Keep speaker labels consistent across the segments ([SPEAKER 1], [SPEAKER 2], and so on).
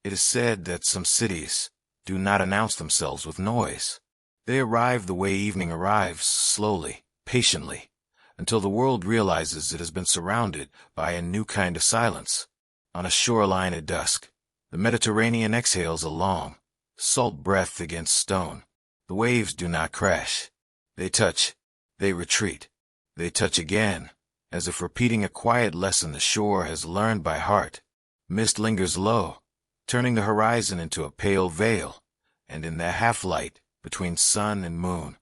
[SPEAKER 1] It is said that some cities do not announce themselves with noise. They arrive the way evening arrives, slowly, patiently, until the world realizes it has been surrounded by a new kind of silence. On a shoreline at dusk, the Mediterranean exhales a long, salt breath against stone. The waves do not crash. They touch. They retreat. They touch again, as if repeating a quiet lesson the shore has learned by heart. Mist lingers low, turning the horizon into a pale veil, and in that half-light, between sun and moon,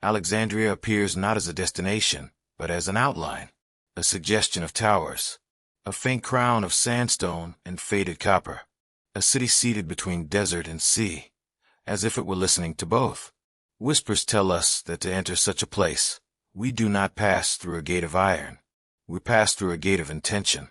[SPEAKER 1] Alexandria appears not as a destination, but as an outline, a suggestion of towers, a faint crown of sandstone and faded copper, a city seated between desert and sea, as if it were listening to both. Whispers tell us that to enter such a place, we do not pass through a gate of iron. We pass through a gate of intention,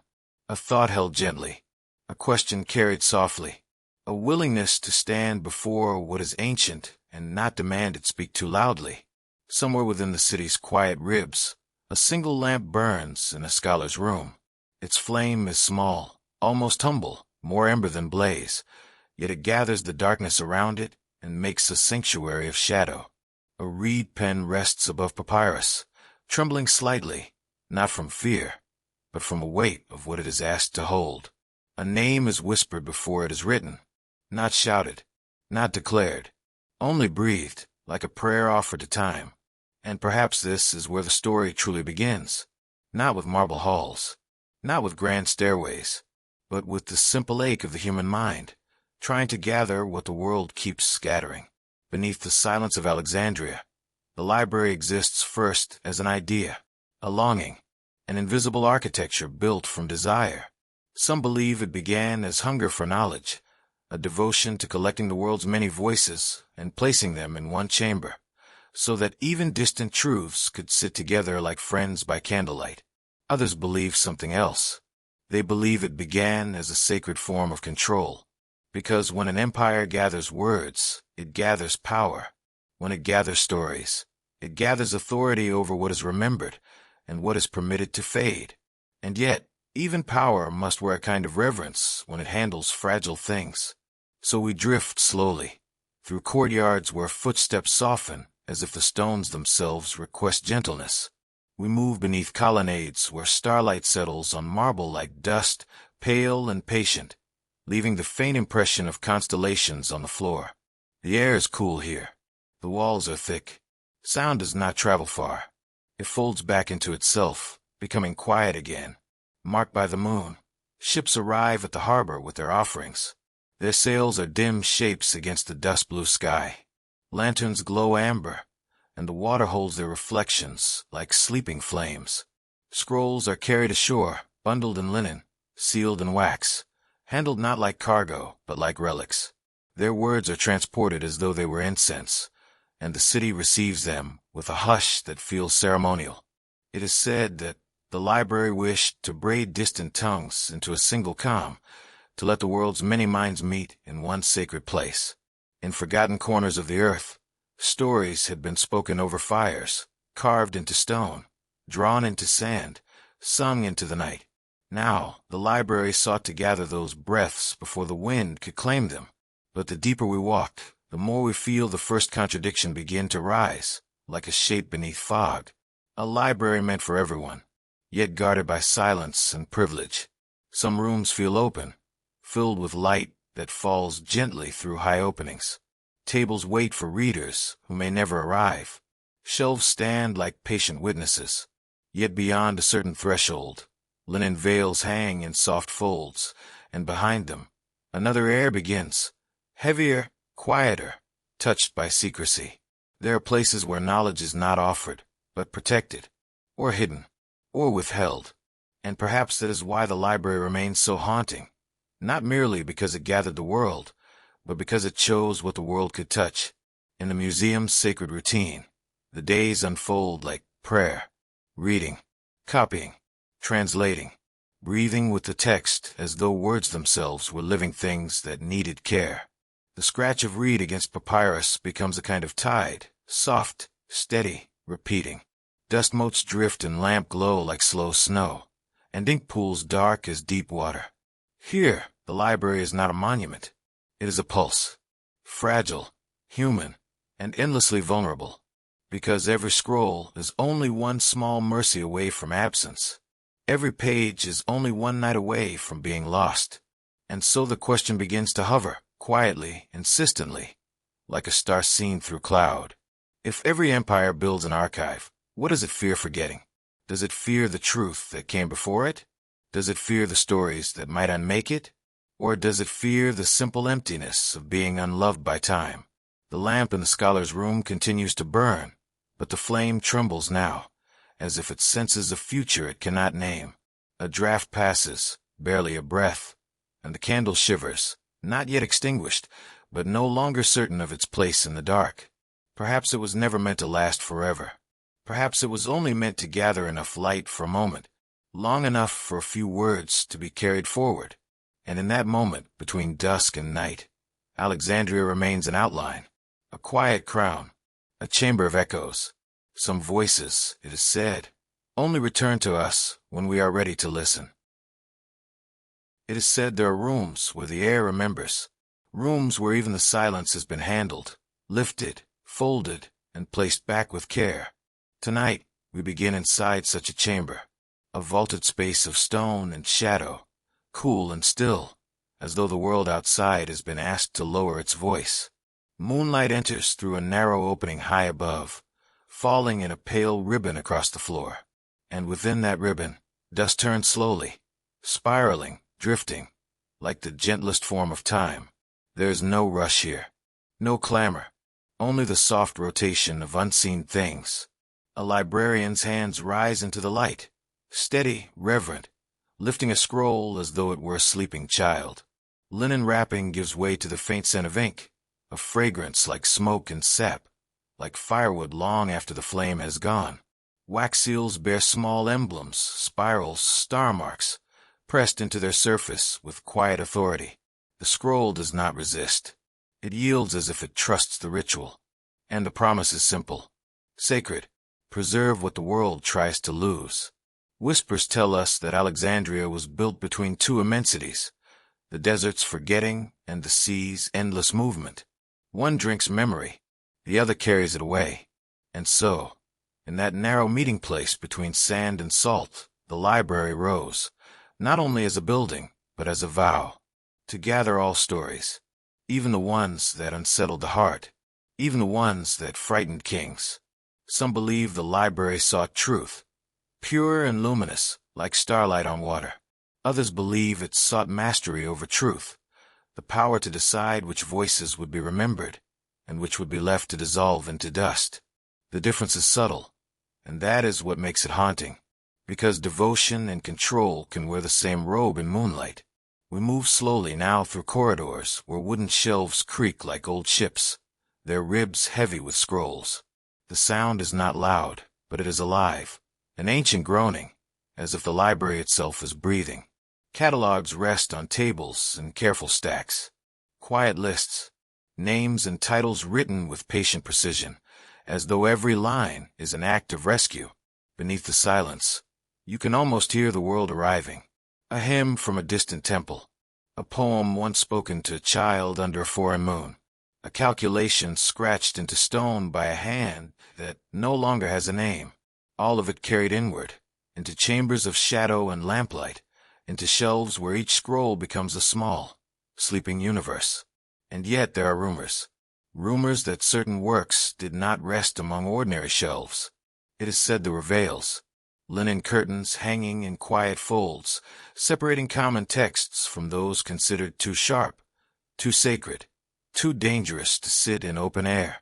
[SPEAKER 1] a thought held gently, a question carried softly, a willingness to stand before what is ancient and not demand it speak too loudly. Somewhere within the city's quiet ribs, a single lamp burns in a scholar's room. Its flame is small, almost humble, more ember than blaze, yet it gathers the darkness around it and makes a sanctuary of shadow. A reed pen rests above papyrus, trembling slightly, not from fear, but from a weight of what it is asked to hold. A name is whispered before it is written, not shouted, not declared, only breathed, like a prayer offered to time. And perhaps this is where the story truly begins, not with marble halls, not with grand stairways, but with the simple ache of the human mind, trying to gather what the world keeps scattering. Beneath the silence of Alexandria, the library exists first as an idea, a longing, an invisible architecture built from desire. Some believe it began as hunger for knowledge, a devotion to collecting the world's many voices and placing them in one chamber, so that even distant truths could sit together like friends by candlelight. Others believe something else. They believe it began as a sacred form of control, because when an empire gathers words, it gathers power. When it gathers stories, it gathers authority over what is remembered and what is permitted to fade. And yet, even power must wear a kind of reverence when it handles fragile things. So we drift slowly, through courtyards where footsteps soften as if the stones themselves request gentleness. We move beneath colonnades where starlight settles on marble like dust, pale and patient, leaving the faint impression of constellations on the floor. The air is cool here. The walls are thick. Sound does not travel far. It folds back into itself, becoming quiet again. Marked by the moon, ships arrive at the harbor with their offerings. Their sails are dim shapes against the dust-blue sky. Lanterns glow amber, and the water holds their reflections like sleeping flames. Scrolls are carried ashore, bundled in linen, sealed in wax, handled not like cargo, but like relics. Their words are transported as though they were incense, and the city receives them with a hush that feels ceremonial. It is said that the library wished to braid distant tongues into a single calm, to let the world's many minds meet in one sacred place. In forgotten corners of the earth, stories had been spoken over fires, carved into stone, drawn into sand, sung into the night. Now, the library sought to gather those breaths before the wind could claim them. But the deeper we walked, the more we feel the first contradiction begin to rise, like a shape beneath fog. A library meant for everyone, yet guarded by silence and privilege. Some rooms feel open, filled with light that falls gently through high openings. Tables wait for readers who may never arrive. Shelves stand like patient witnesses. Yet beyond a certain threshold, linen veils hang in soft folds, and behind them, another air begins, heavier, quieter, touched by secrecy. There are places where knowledge is not offered, but protected, or hidden, or withheld. And perhaps that is why the library remains so haunting, not merely because it gathered the world, but because it chose what the world could touch. In the museum's sacred routine, the days unfold like prayer, reading, copying, translating, breathing with the text as though words themselves were living things that needed care. The scratch of reed against papyrus becomes a kind of tide, soft, steady, repeating. Dust motes drift in lamp glow like slow snow, and ink pools dark as deep water. Here, the library is not a monument. It is a pulse. Fragile, human, and endlessly vulnerable. Because every scroll is only one small mercy away from absence. Every page is only one night away from being lost. And so the question begins to hover, quietly, insistently, like a star seen through cloud. If every empire builds an archive, what does it fear forgetting? Does it fear the truth that came before it? Does it fear the stories that might unmake it? Or does it fear the simple emptiness of being unloved by time? The lamp in the scholar's room continues to burn, but the flame trembles now, as if it senses a future it cannot name. A draft passes, barely a breath, and the candle shivers, not yet extinguished, but no longer certain of its place in the dark. Perhaps it was never meant to last forever. Perhaps it was only meant to gather enough light for a moment, long enough for a few words to be carried forward. And in that moment, between dusk and night, Alexandria remains an outline, a quiet crown, a chamber of echoes. Some voices, it is said, only return to us when we are ready to listen. It is said there are rooms where the air remembers, rooms where even the silence has been handled, lifted, folded, and placed back with care. Tonight, we begin inside such a chamber, a vaulted space of stone and shadow, cool and still, as though the world outside has been asked to lower its voice. Moonlight enters through a narrow opening high above, falling in a pale ribbon across the floor. And within that ribbon, dust turns slowly, spiraling, drifting, like the gentlest form of time. There is no rush here, no clamor, only the soft rotation of unseen things. A librarian's hands rise into the light, steady, reverent, lifting a scroll as though it were a sleeping child. Linen wrapping gives way to the faint scent of ink, a fragrance like smoke and sap, like firewood long after the flame has gone. Wax seals bear small emblems, spirals, star marks, pressed into their surface with quiet authority. The scroll does not resist. It yields as if it trusts the ritual. And the promise is simple. Sacred. Preserve what the world tries to lose. Whispers tell us that Alexandria was built between two immensities, the desert's forgetting and the sea's endless movement. One drinks memory, the other carries it away. And so, in that narrow meeting place between sand and salt, the library rose, not only as a building, but as a vow, to gather all stories, even the ones that unsettled the heart, even the ones that frightened kings. Some believe the library sought truth, pure and luminous, like starlight on water. Others believe it sought mastery over truth, the power to decide which voices would be remembered, and which would be left to dissolve into dust. The difference is subtle, and that is what makes it haunting, because devotion and control can wear the same robe in moonlight. We move slowly now through corridors where wooden shelves creak like old ships, their ribs heavy with scrolls. The sound is not loud, but it is alive, an ancient groaning, as if the library itself is breathing. Catalogs rest on tables in careful stacks. Quiet lists, names and titles written with patient precision, as though every line is an act of rescue. Beneath the silence, you can almost hear the world arriving. A hymn from a distant temple, a poem once spoken to a child under a foreign moon, a calculation scratched into stone by a hand that no longer has a name, all of it carried inward, into chambers of shadow and lamplight, into shelves where each scroll becomes a small, sleeping universe. And yet there are rumors that certain works did not rest among ordinary shelves. It is said there were veils, linen curtains hanging in quiet folds, separating common texts from those considered too sharp, too sacred, too dangerous to sit in open air.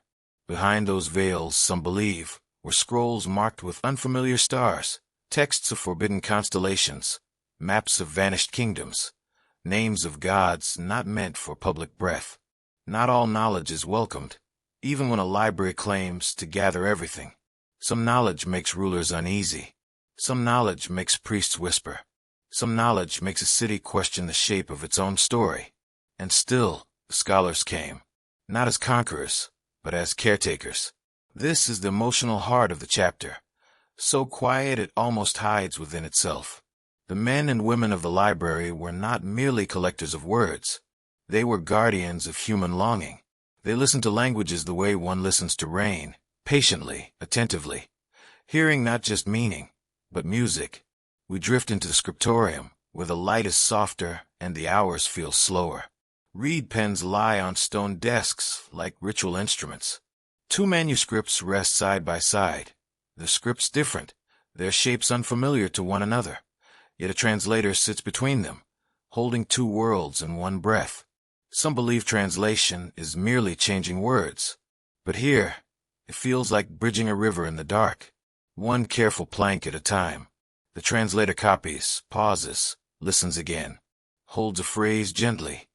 [SPEAKER 1] Behind those veils, some believe, were scrolls marked with unfamiliar stars, texts of forbidden constellations, maps of vanished kingdoms, names of gods not meant for public breath. Not all knowledge is welcomed, even when a library claims to gather everything. Some knowledge makes rulers uneasy. Some knowledge makes priests whisper. Some knowledge makes a city question the shape of its own story. And still, the scholars came, not as conquerors, but as caretakers. This is the emotional heart of the chapter, so quiet it almost hides within itself. The men and women of the library were not merely collectors of words. They were guardians of human longing. They listened to languages the way one listens to rain, patiently, attentively, hearing not just meaning, but music. We drift into the scriptorium, where the light is softer and the hours feel slower. Reed pens lie on stone desks like ritual instruments. Two manuscripts rest side by side. The scripts different, their shapes unfamiliar to one another. Yet a translator sits between them, holding two worlds in one breath. Some believe translation is merely changing words. But here, it feels like bridging a river in the dark, one careful plank at a time. The translator copies, pauses, listens again, holds a phrase gently,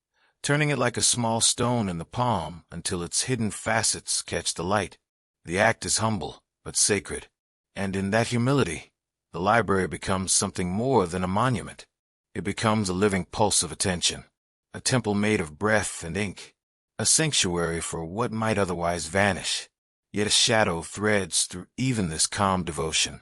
[SPEAKER 1] turning it like a small stone in the palm until its hidden facets catch the light. The act is humble, but sacred. And in that humility, the library becomes something more than a monument. It becomes a living pulse of attention, a temple made of breath and ink, a sanctuary for what might otherwise vanish. Yet a shadow threads through even this calm devotion,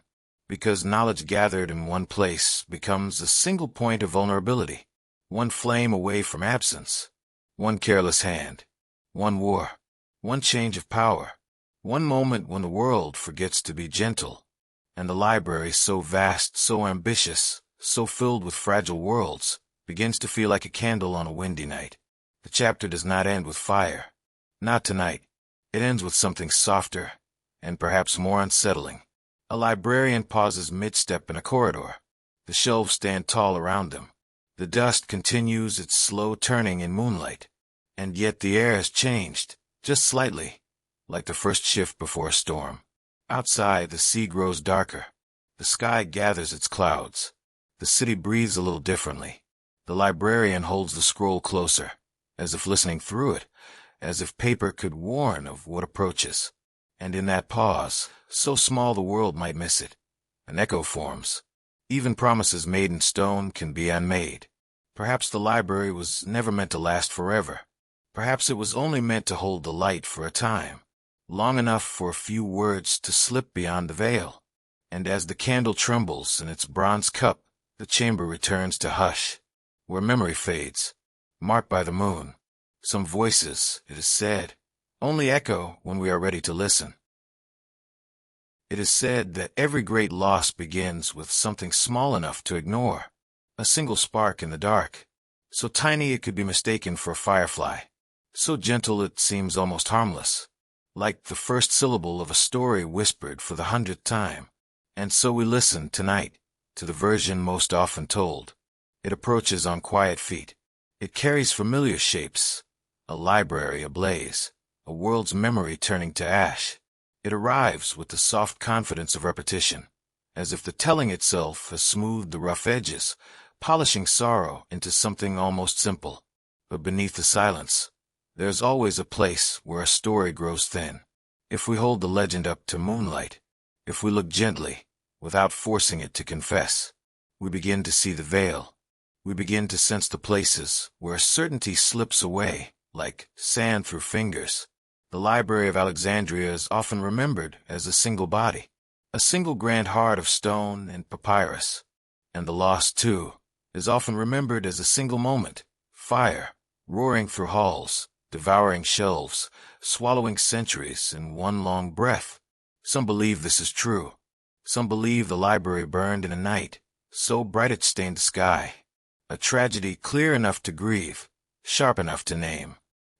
[SPEAKER 1] because knowledge gathered in one place becomes a single point of vulnerability, one flame away from absence, one careless hand, one war, one change of power, one moment when the world forgets to be gentle. And the library, so vast, so ambitious, so filled with fragile worlds, begins to feel like a candle on a windy night. The chapter does not end with fire. Not tonight. It ends with something softer, and perhaps more unsettling. A librarian pauses mid-step in a corridor. The shelves stand tall around him. The dust continues its slow turning in moonlight. And yet the air has changed, just slightly, like the first shift before a storm. Outside, the sea grows darker. The sky gathers its clouds. The city breathes a little differently. The librarian holds the scroll closer, as if listening through it, as if paper could warn of what approaches. And in that pause, so small the world might miss it, an echo forms. Even promises made in stone can be unmade. Perhaps the library was never meant to last forever. Perhaps it was only meant to hold the light for a time, long enough for a few words to slip beyond the veil. And as the candle trembles in its bronze cup, the chamber returns to hush, where memory fades, marked by the moon. Some voices, it is said, only echo when we are ready to listen. It is said that every great loss begins with something small enough to ignore, a single spark in the dark, so tiny it could be mistaken for a firefly, so gentle it seems almost harmless, like the first syllable of a story whispered for the 100th time. And so we listen tonight to the version most often told. It approaches on quiet feet. It carries familiar shapes, a library ablaze, a world's memory turning to ash. It arrives with the soft confidence of repetition, as if the telling itself has smoothed the rough edges, polishing sorrow into something almost simple. But beneath the silence, there's always a place where a story grows thin. If we hold the legend up to moonlight, if we look gently, without forcing it to confess, we begin to see the veil. We begin to sense the places where certainty slips away, like sand through fingers. The Library of Alexandria is often remembered as a single body, a single grand heart of stone and papyrus. And the lost, too, is often remembered as a single moment, fire, roaring through halls, devouring shelves, swallowing centuries in one long breath. Some believe this is true. Some believe the library burned in a night, so bright it stained the sky. A tragedy clear enough to grieve, sharp enough to name.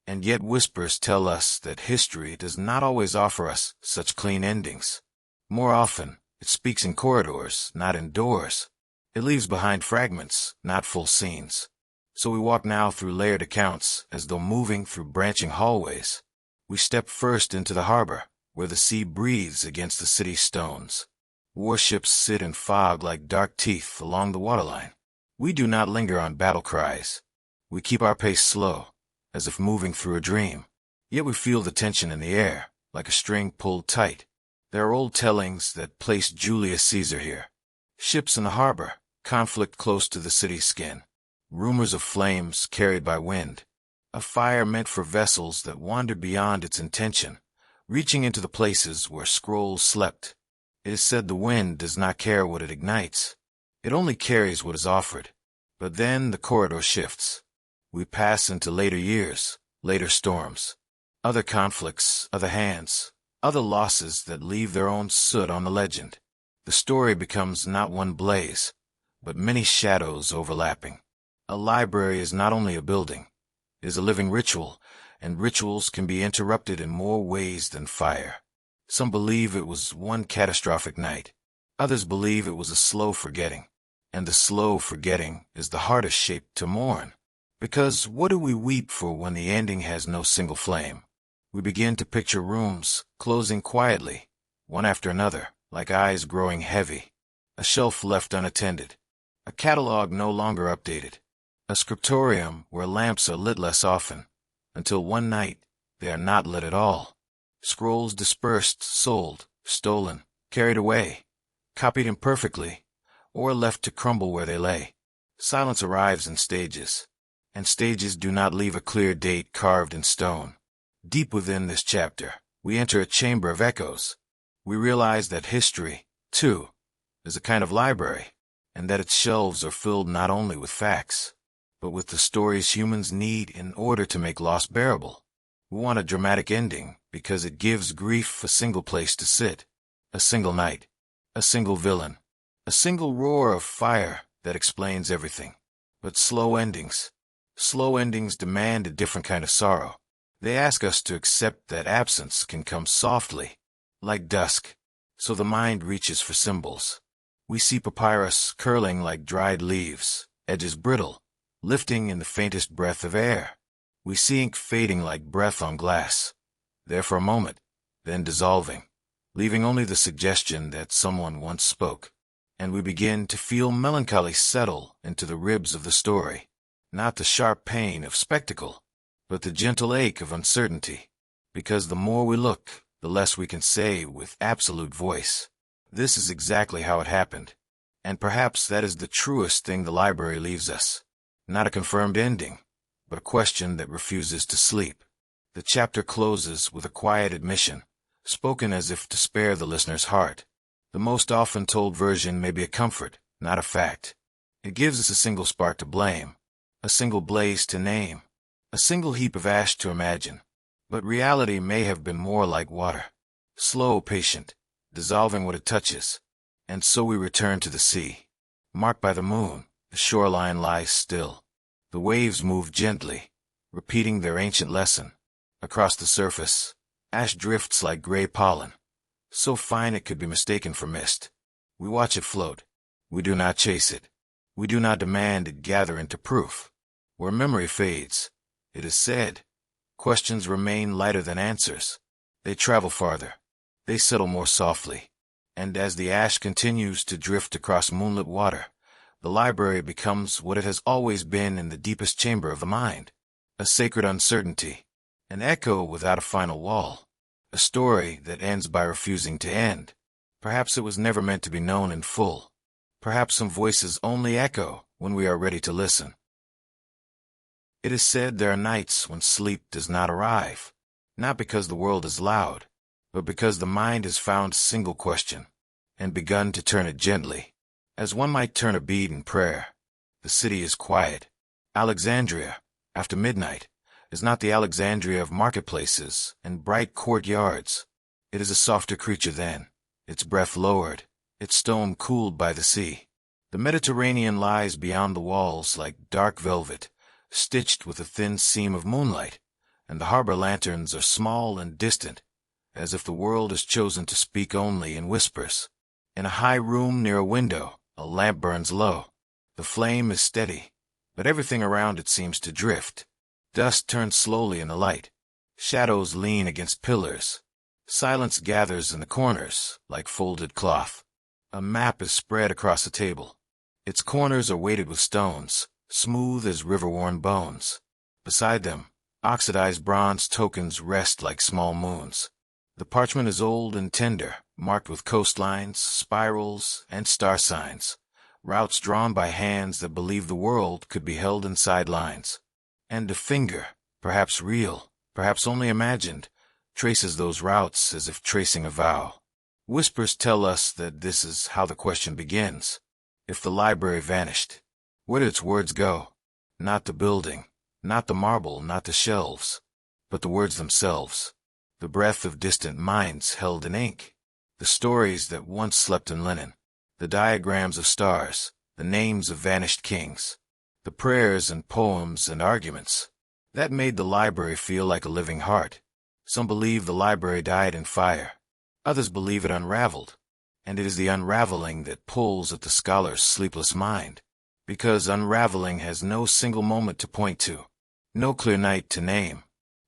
[SPEAKER 1] And yet whispers tell us that history does not always offer us such clean endings. More often, it speaks in corridors, not in doors. It leaves behind fragments, not full scenes. So we walk now through layered accounts, as though moving through branching hallways. We step first into the harbor, where the sea breathes against the city's stones. Warships sit in fog like dark teeth along the waterline. We do not linger on battle cries. We keep our pace slow, as if moving through a dream. Yet we feel the tension in the air, like a string pulled tight. There are old tellings that place Julius Caesar here. Ships in the harbor, conflict close to the city's skin. Rumors of flames carried by wind. A fire meant for vessels that wandered beyond its intention, reaching into the places where scrolls slept. It is said the wind does not care what it ignites. It only carries what is offered. But then the corridor shifts. We pass into later years, later storms, other conflicts, other hands, other losses that leave their own soot on the legend. The story becomes not one blaze, but many shadows overlapping. A library is not only a building, it is a living ritual, and rituals can be interrupted in more ways than fire. Some believe it was one catastrophic night. Others believe it was a slow forgetting. And the slow forgetting is the hardest shape to mourn. Because what do we weep for when the ending has no single flame? We begin to picture rooms closing quietly, one after another, like eyes growing heavy. A shelf left unattended. A catalog no longer updated. A scriptorium where lamps are lit less often, until one night they are not lit at all. Scrolls dispersed, sold, stolen, carried away, copied imperfectly, or left to crumble where they lay. Silence arrives in stages, and stages do not leave a clear date carved in stone. Deep within this chapter, we enter a chamber of echoes. We realize that history, too, is a kind of library, and that its shelves are filled not only with facts, but with the stories humans need in order to make loss bearable. We want a dramatic ending because it gives grief a single place to sit, a single night, a single villain, a single roar of fire that explains everything. But slow endings demand a different kind of sorrow. They ask us to accept that absence can come softly, like dusk, so the mind reaches for symbols. We see papyrus curling like dried leaves, edges brittle, lifting in the faintest breath of air. We see ink fading like breath on glass, there for a moment, then dissolving, leaving only the suggestion that someone once spoke. And we begin to feel melancholy settle into the ribs of the story, not the sharp pain of spectacle, but the gentle ache of uncertainty, because the more we look, the less we can say with absolute voice. This is exactly how it happened, and perhaps that is the truest thing the library leaves us. Not a confirmed ending, but a question that refuses to sleep. The chapter closes with a quiet admission, spoken as if to spare the listener's heart. The most often told version may be a comfort, not a fact. It gives us a single spark to blame, a single blaze to name, a single heap of ash to imagine. But reality may have been more like water, slow, patient, dissolving what it touches. And so we return to the sea. Marked by the moon, the shoreline lies still. The waves move gently, repeating their ancient lesson. Across the surface, ash drifts like gray pollen, so fine it could be mistaken for mist. We watch it float. We do not chase it. We do not demand it gather into proof. Where memory fades, it is said, questions remain lighter than answers. They travel farther. They settle more softly. And as the ash continues to drift across moonlit water, the library becomes what it has always been in the deepest chamber of the mind. A sacred uncertainty. An echo without a final wall. A story that ends by refusing to end. Perhaps it was never meant to be known in full. Perhaps some voices only echo when we are ready to listen. It is said there are nights when sleep does not arrive, not because the world is loud, but because the mind has found a single question, and begun to turn it gently, as one might turn a bead in prayer. The city is quiet. Alexandria, after midnight, is not the Alexandria of marketplaces and bright courtyards. It is a softer creature then, its breath lowered, its stone cooled by the sea. The Mediterranean lies beyond the walls like dark velvet, stitched with a thin seam of moonlight, and the harbor lanterns are small and distant, as if the world has chosen to speak only in whispers. In a high room near a window, a lamp burns low. The flame is steady, but everything around it seems to drift. Dust turns slowly in the light. Shadows lean against pillars. Silence gathers in the corners, like folded cloth. A map is spread across the table. Its corners are weighted with stones, smooth as river-worn bones. Beside them, oxidized bronze tokens rest like small moons. The parchment is old and tender, marked with coastlines, spirals, and star signs, routes drawn by hands that believe the world could be held inside lines. And a finger, perhaps real, perhaps only imagined, traces those routes as if tracing a vow. Whispers tell us that this is how the question begins. If the library vanished, where did its words go? Not the building, Not the marble, not the shelves, but the words themselves. The breath of distant minds held in ink. The stories that once slept in linen. The diagrams of stars. The names of vanished kings. The prayers and poems and arguments. That made the library feel like a living heart. Some believe the library died in fire. Others believe it unraveled. And it is the unraveling that pulls at the scholar's sleepless mind. Because unraveling has no single moment to point to. No clear night to name.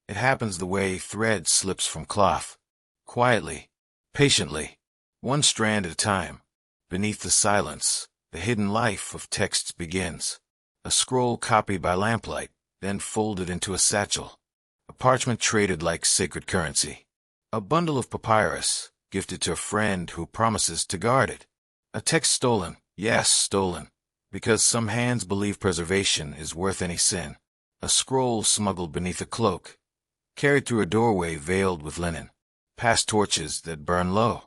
[SPEAKER 1] It happens the way thread slips from cloth. Quietly, patiently, one strand at a time. Beneath the silence, the hidden life of texts begins. A scroll copied by lamplight, then folded into a satchel. A parchment traded like sacred currency. A bundle of papyrus, gifted to a friend who promises to guard it. A text stolen, yes, stolen, because some hands believe preservation is worth any sin. A scroll smuggled beneath a cloak, carried through a doorway veiled with linen, past torches that burn low,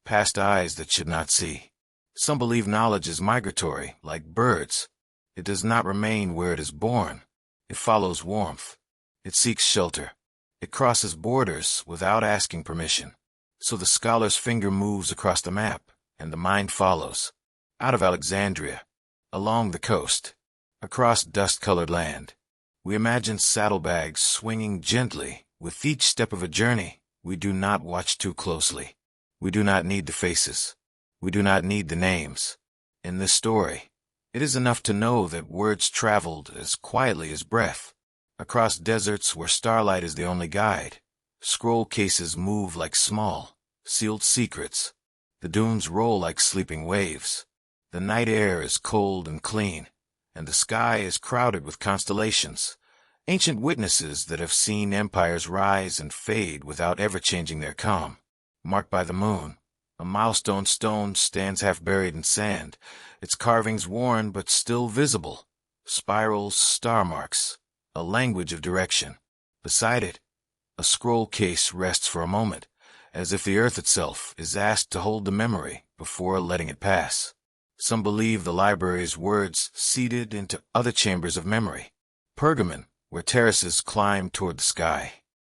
[SPEAKER 1] past eyes that should not see. Some believe knowledge is migratory, like birds. It does not remain where it is born. It follows warmth. It seeks shelter. It crosses borders without asking permission. So the scholar's finger moves across the map, and the mind follows. Out of Alexandria, along the coast, across dust-colored land. We imagine saddlebags swinging gently. With each step of a journey, we do not watch too closely. We do not need the faces. We do not need the names. In this story, it is enough to know that words traveled as quietly as breath. Across deserts where starlight is the only guide, scroll cases move like small, sealed secrets. The dunes roll like sleeping waves. The night air is cold and clean, and the sky is crowded with constellations, ancient witnesses that have seen empires rise and fade without ever changing their calm. Marked by the moon, a milestone stone stands half buried in sand, its carvings worn but still visible. Spirals, star marks, a language of direction. Beside it, a scroll case rests for a moment, as if the earth itself is asked to hold the memory before letting it pass. Some believe the library's words seeded into other chambers of memory. Pergamon, where terraces climb toward the sky.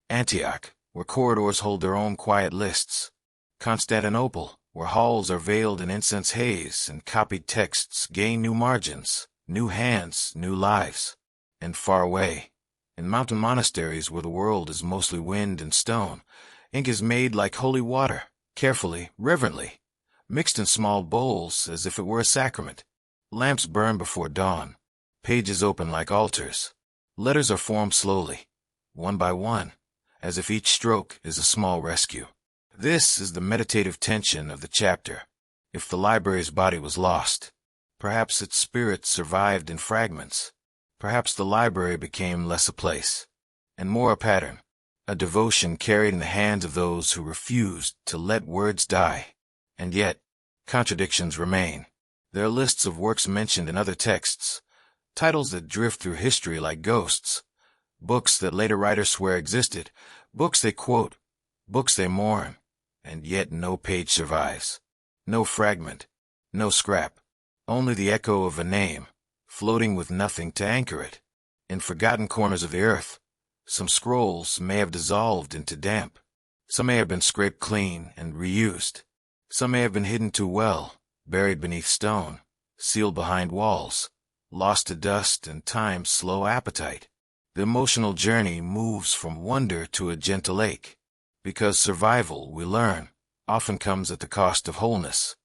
[SPEAKER 1] Antioch, where corridors hold their own quiet lists. Constantinople, where halls are veiled in incense haze and copied texts gain new margins, new hands, new lives. And far away, in mountain monasteries where the world is mostly wind and stone, ink is made like holy water, carefully, reverently, mixed in small bowls as if it were a sacrament. Lamps burn before dawn. Pages open like altars. Letters are formed slowly, one by one, as if each stroke is a small rescue. This is the meditative tension of the chapter. If the library's body was lost, perhaps its spirit survived in fragments. Perhaps the library became less a place, and more a pattern, a devotion carried in the hands of those who refused to let words die. And yet, contradictions remain. There are lists of works mentioned in other texts, titles that drift through history like ghosts, books that later writers swear existed, books they quote, books they mourn, and yet no page survives. No fragment, no scrap, only the echo of a name, floating with nothing to anchor it. In forgotten corners of the earth, some scrolls may have dissolved into damp. Some may have been scraped clean and reused. Some may have been hidden too well, buried beneath stone, sealed behind walls, lost to dust and time's slow appetite. The emotional journey moves from wonder to a gentle ache, because survival, we learn, often comes at the cost of wholeness.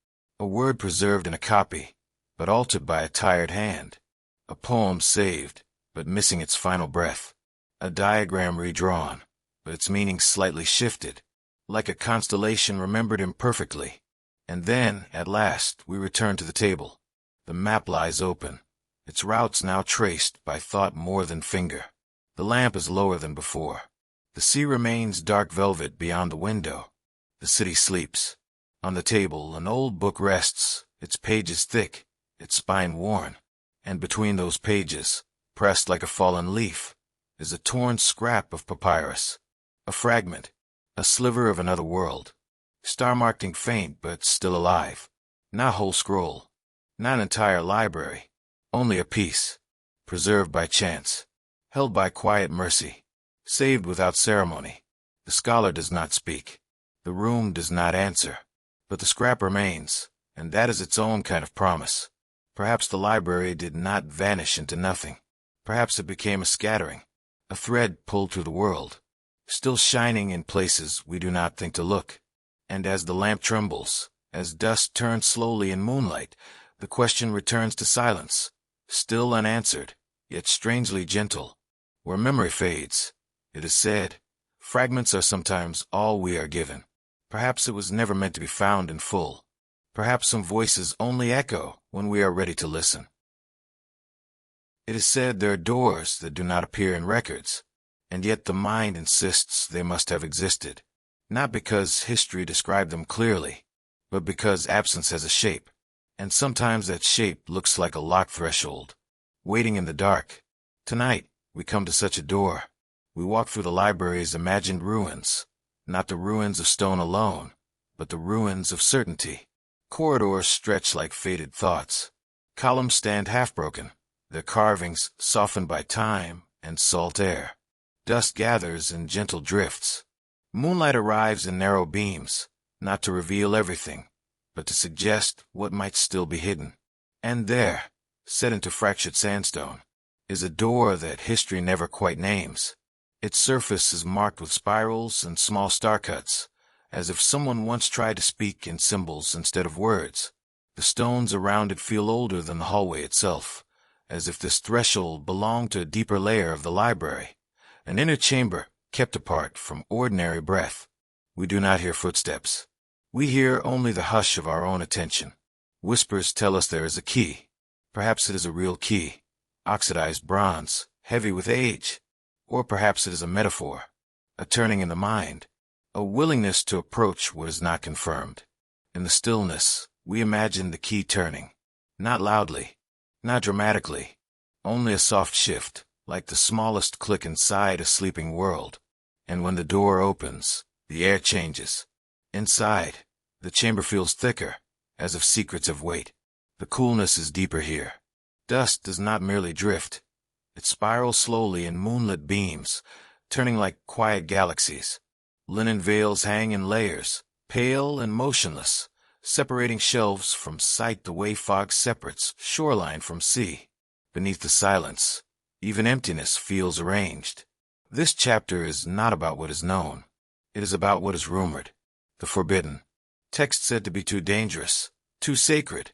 [SPEAKER 1] A word preserved in a copy, but altered by a tired hand. A poem saved, but missing its final breath. A diagram redrawn, but its meaning slightly shifted, like a constellation remembered imperfectly. And then, at last, we return to the table. The map lies open, its routes now traced by thought more than finger. The lamp is lower than before. The sea remains dark velvet beyond the window. The city sleeps. On the table, an old book rests, its pages thick, its spine worn. And between those pages, pressed like a fallen leaf, is a torn scrap of papyrus. A fragment, a sliver of another world. Star-marked ink faint but still alive. Not whole scroll, not an entire library, only a piece, preserved by chance. held by quiet mercy, saved without ceremony. The scholar does not speak. The room does not answer. But the scrap remains, and that is its own kind of promise. Perhaps the library did not vanish into nothing. Perhaps it became a scattering, a thread pulled through the world, still shining in places we do not think to look. And as the lamp trembles, as dust turns slowly in moonlight, the question returns to silence, still unanswered, yet strangely gentle. Where memory fades, it is said, fragments are sometimes all we are given. Perhaps it was never meant to be found in full. Perhaps some voices only echo when we are ready to listen. It is said there are doors that do not appear in records, and yet the mind insists they must have existed, not because history described them clearly, but because absence has a shape, and sometimes that shape looks like a locked threshold, waiting in the dark. Tonight, we come to such a door. We walk through the library's imagined ruins, not the ruins of stone alone, but the ruins of certainty. Corridors stretch like faded thoughts. Columns stand half-broken, their carvings softened by time and salt air. Dust gathers in gentle drifts. Moonlight arrives in narrow beams, not to reveal everything, but to suggest what might still be hidden. And there, set into fractured sandstone, is a door that history never quite names. Its surface is marked with spirals and small star cuts, as if someone once tried to speak in symbols instead of words. The stones around it feel older than the hallway itself, as if this threshold belonged to a deeper layer of the library, an inner chamber kept apart from ordinary breath. We do not hear footsteps. We hear only the hush of our own attention. Whispers tell us there is a key. Perhaps it is a real key, oxidized bronze, heavy with age. Or perhaps it is a metaphor, a turning in the mind, a willingness to approach what is not confirmed. In the stillness, we imagine the key turning, not loudly, not dramatically, only a soft shift, like the smallest click inside a sleeping world. And when the door opens, the air changes. Inside, the chamber feels thicker, as if secrets have weight. The coolness is deeper here. Dust does not merely drift. It spirals slowly in moonlit beams, turning like quiet galaxies. Linen veils hang in layers, pale and motionless, separating shelves from sight the way fog separates shoreline from sea. Beneath the silence, even emptiness feels arranged. This chapter is not about what is known. It is about what is rumored, the forbidden. Text said to be too dangerous, too sacred,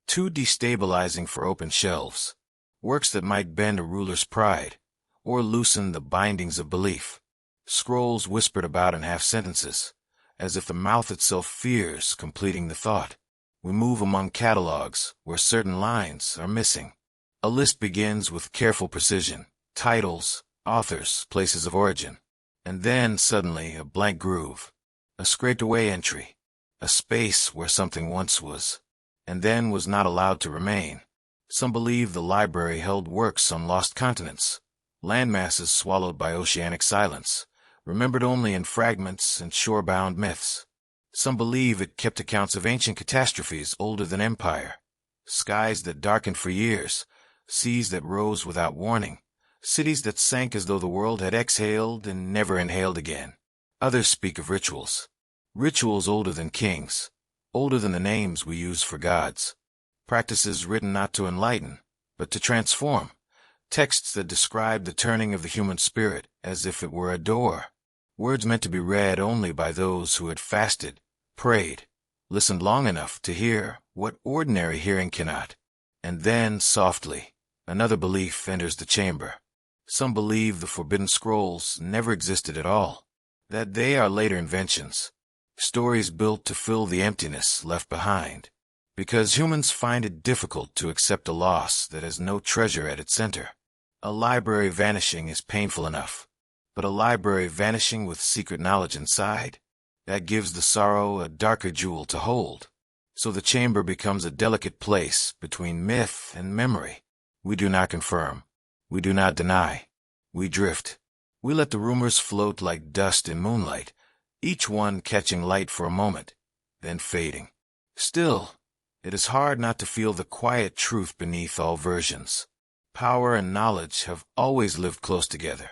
[SPEAKER 1] too destabilizing for open shelves. Works that might bend a ruler's pride, or loosen the bindings of belief. Scrolls whispered about in half sentences, as if the mouth itself fears completing the thought. We move among catalogs where certain lines are missing. A list begins with careful precision, titles, authors, places of origin. And then, suddenly, a blank groove, a scraped-away entry, a space where something once was, and then was not allowed to remain. Some believe the library held works on lost continents, landmasses swallowed by oceanic silence, remembered only in fragments and shore-bound myths. Some believe it kept accounts of ancient catastrophes older than empire, skies that darkened for years, seas that rose without warning, cities that sank as though the world had exhaled and never inhaled again. Others speak of rituals, rituals older than kings, older than the names we use for gods. Practices written not to enlighten, but to transform. Texts that describe the turning of the human spirit as if it were a door. Words meant to be read only by those who had fasted, prayed, listened long enough to hear what ordinary hearing cannot. And then, softly, another belief enters the chamber. Some believe the forbidden scrolls never existed at all, that they are later inventions, stories built to fill the emptiness left behind. Because humans find it difficult to accept a loss that has no treasure at its center. A library vanishing is painful enough, but a library vanishing with secret knowledge inside, that gives the sorrow a darker jewel to hold. So the chamber becomes a delicate place between myth and memory. We do not confirm. We do not deny. We drift. We let the rumors float like dust in moonlight, each one catching light for a moment, then fading. Still, it is hard not to feel the quiet truth beneath all versions. Power and knowledge have always lived close together.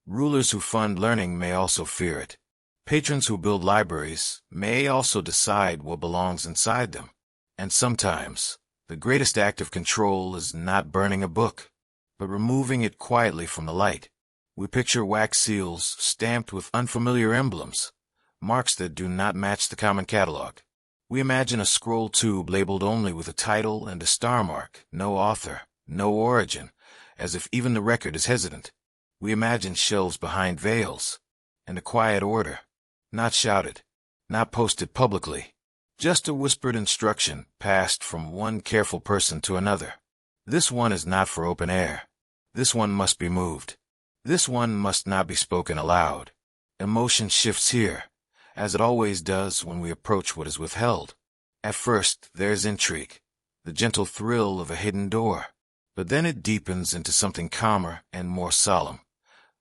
[SPEAKER 1] Rulers who fund learning may also fear it. Patrons who build libraries may also decide what belongs inside them. And sometimes, the greatest act of control is not burning a book, but removing it quietly from the light. We picture wax seals stamped with unfamiliar emblems, marks that do not match the common catalog. We imagine a scroll tube labeled only with a title and a star mark, no author, no origin, as if even the record is hesitant. We imagine shelves behind veils, and a quiet order, not shouted, not posted publicly, just a whispered instruction passed from one careful person to another. This one is not for open air. This one must be moved. This one must not be spoken aloud. Emotion shifts here, as it always does when we approach what is withheld. At first, there's intrigue, the gentle thrill of a hidden door. But then it deepens into something calmer and more solemn.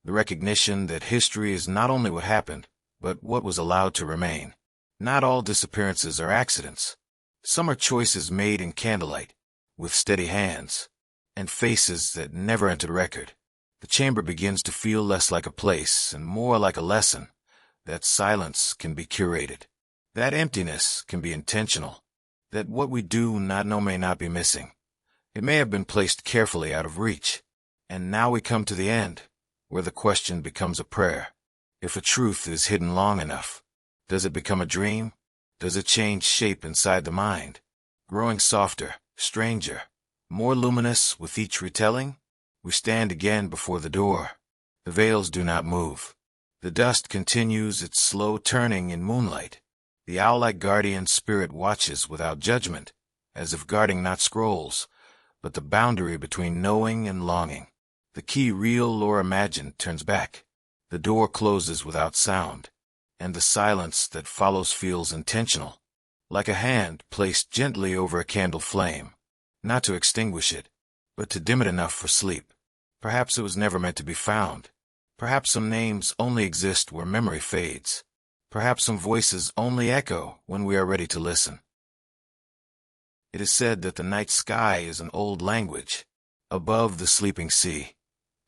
[SPEAKER 1] The recognition that history is not only what happened, but what was allowed to remain. Not all disappearances are accidents. Some are choices made in candlelight, with steady hands, and faces that never entered record. The chamber begins to feel less like a place and more like a lesson. That silence can be curated. That emptiness can be intentional. That what we do not know may not be missing. It may have been placed carefully out of reach. And now we come to the end, where the question becomes a prayer. If a truth is hidden long enough, does it become a dream? Does it change shape inside the mind, growing softer, stranger, more luminous with each retelling? We stand again before the door. The veils do not move. The dust continues its slow turning in moonlight. The owl-like guardian spirit watches without judgment, as if guarding not scrolls, but the boundary between knowing and longing. The key, real or imagined, turns back. The door closes without sound, and the silence that follows feels intentional, like a hand placed gently over a candle flame, not to extinguish it, but to dim it enough for sleep. Perhaps it was never meant to be found. Perhaps some names only exist where memory fades. Perhaps some voices only echo when we are ready to listen. It is said that the night sky is an old language. Above the sleeping sea,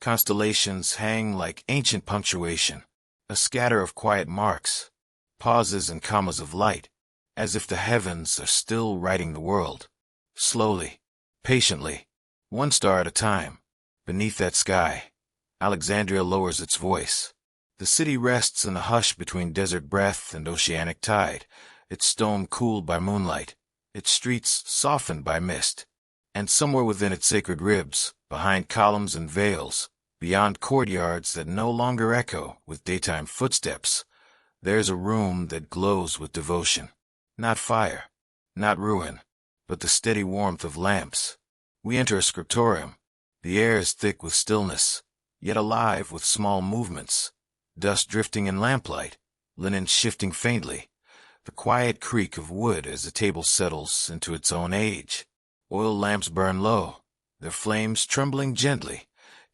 [SPEAKER 1] constellations hang like ancient punctuation, a scatter of quiet marks, pauses and commas of light, as if the heavens are still writing the world. Slowly, patiently, one star at a time, beneath that sky, Alexandria lowers its voice. The city rests in the hush between desert breath and oceanic tide, its stone cooled by moonlight, its streets softened by mist. And somewhere within its sacred ribs, behind columns and veils, beyond courtyards that no longer echo with daytime footsteps, there's a room that glows with devotion. Not fire, not ruin, but the steady warmth of lamps. We enter a scriptorium. The air is thick with stillness, yet alive with small movements, dust drifting in lamplight, linen shifting faintly, the quiet creak of wood as the table settles into its own age. Oil lamps burn low, their flames trembling gently,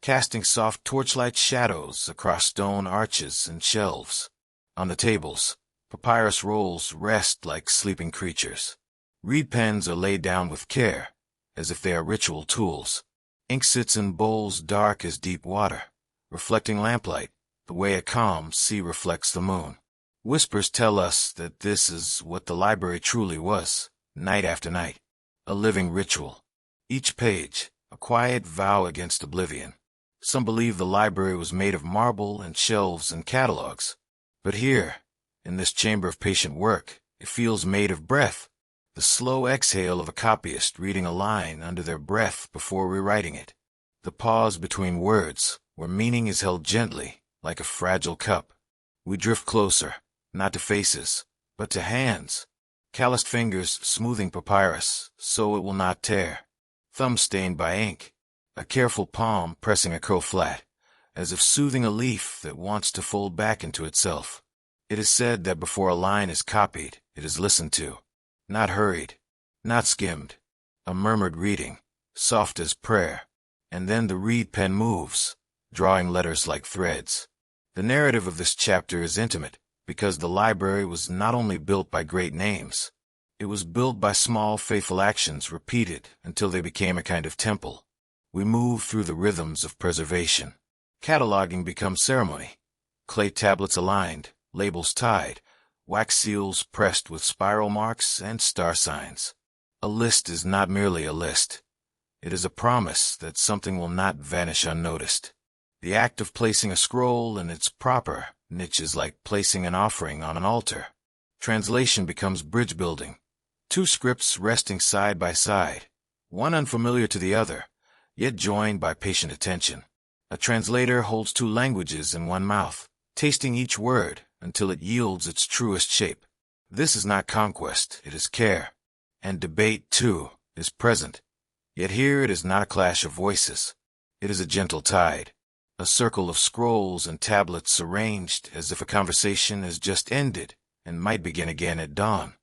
[SPEAKER 1] casting soft torchlight shadows across stone arches and shelves. On the tables, papyrus rolls rest like sleeping creatures. Reed pens are laid down with care, as if they are ritual tools. Ink sits in bowls dark as deep water, reflecting lamplight, the way a calm sea reflects the moon. Whispers tell us that this is what the library truly was, night after night. A living ritual. Each page, a quiet vow against oblivion. Some believe the library was made of marble and shelves and catalogs. But here, in this chamber of patient work, it feels made of breath. The slow exhale of a copyist reading a line under their breath before rewriting it. The pause between words, where meaning is held gently, like a fragile cup. We drift closer, not to faces, but to hands. Calloused fingers smoothing papyrus so it will not tear. Thumb stained by ink. A careful palm pressing a curl flat, as if soothing a leaf that wants to fold back into itself. It is said that before a line is copied, it is listened to. Not hurried, not skimmed. A murmured reading, soft as prayer. And then the reed pen moves, drawing letters like threads. The narrative of this chapter is intimate, because the library was not only built by great names. It was built by small, faithful actions repeated until they became a kind of temple. We move through the rhythms of preservation. Cataloging becomes ceremony. Clay tablets aligned, labels tied, wax seals pressed with spiral marks and star signs. A list is not merely a list. It is a promise that something will not vanish unnoticed. The act of placing a scroll in its proper niche is like placing an offering on an altar. Translation becomes bridge building. Two scripts resting side by side, one unfamiliar to the other, yet joined by patient attention. A translator holds two languages in one mouth, tasting each word until it yields its truest shape. This is not conquest, it is care. And debate, too, is present. Yet here it is not a clash of voices. It is a gentle tide, a circle of scrolls and tablets arranged as if a conversation has just ended and might begin again at dawn.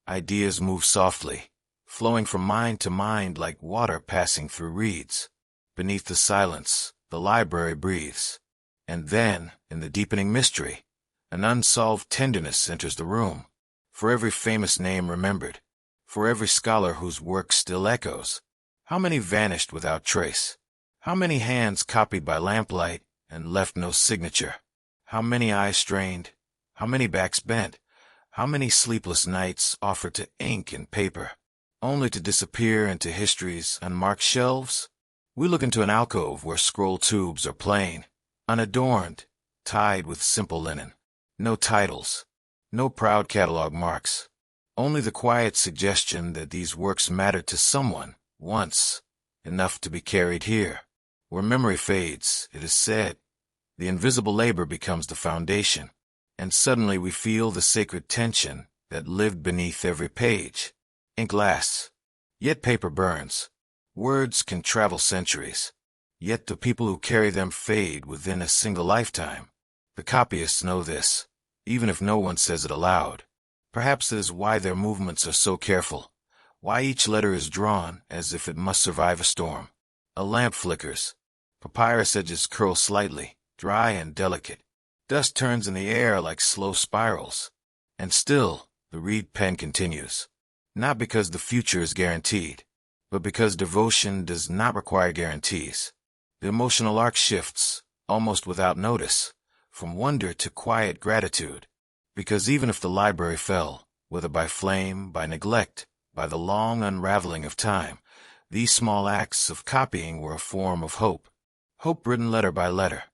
[SPEAKER 1] Ideas move softly, flowing from mind to mind like water passing through reeds. Beneath the silence, the library breathes. And then, in the deepening mystery, an unsolved tenderness enters the room. For every famous name remembered, for every scholar whose work still echoes, how many vanished without trace? How many hands copied by lamplight and left no signature? How many eyes strained? How many backs bent? How many sleepless nights offered to ink and paper, only to disappear into history's unmarked shelves? We look into an alcove where scroll tubes are plain, unadorned, tied with simple linen. No titles, no proud catalog marks, only the quiet suggestion that these works mattered to someone once, enough to be carried here. Where memory fades, it is said, the invisible labor becomes the foundation, and suddenly we feel the sacred tension that lived beneath every page. Ink lasts, yet paper burns. Words can travel centuries, yet the people who carry them fade within a single lifetime. The copyists know this, even if no one says it aloud. Perhaps that is why their movements are so careful, why each letter is drawn as if it must survive a storm. A lamp flickers. Papyrus edges curl slightly, dry and delicate. Dust turns in the air like slow spirals. And still, the reed pen continues. Not because the future is guaranteed, but because devotion does not require guarantees. The emotional arc shifts, almost without notice, from wonder to quiet gratitude. Because even if the library fell, whether by flame, by neglect, by the long unraveling of time, these small acts of copying were a form of hope. Hope written letter by letter.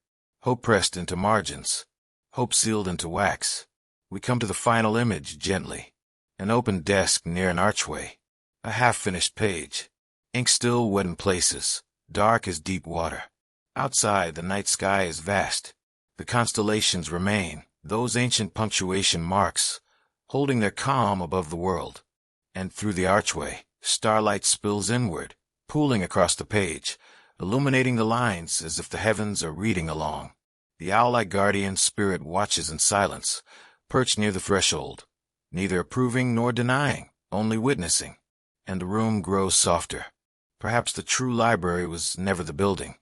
[SPEAKER 1] Hope pressed into margins. Hope sealed into wax. We come to the final image gently. An open desk near an archway. A half-finished page. Ink still wet in places, dark as deep water. Outside, the night sky is vast. The constellations remain, those ancient punctuation marks, holding their calm above the world. And through the archway, starlight spills inward, pooling across the page, illuminating the lines as if the heavens are reading along. The owl-like guardian spirit watches in silence, perched near the threshold, neither approving nor denying, only witnessing. And the room grows softer. Perhaps the true library was never the building.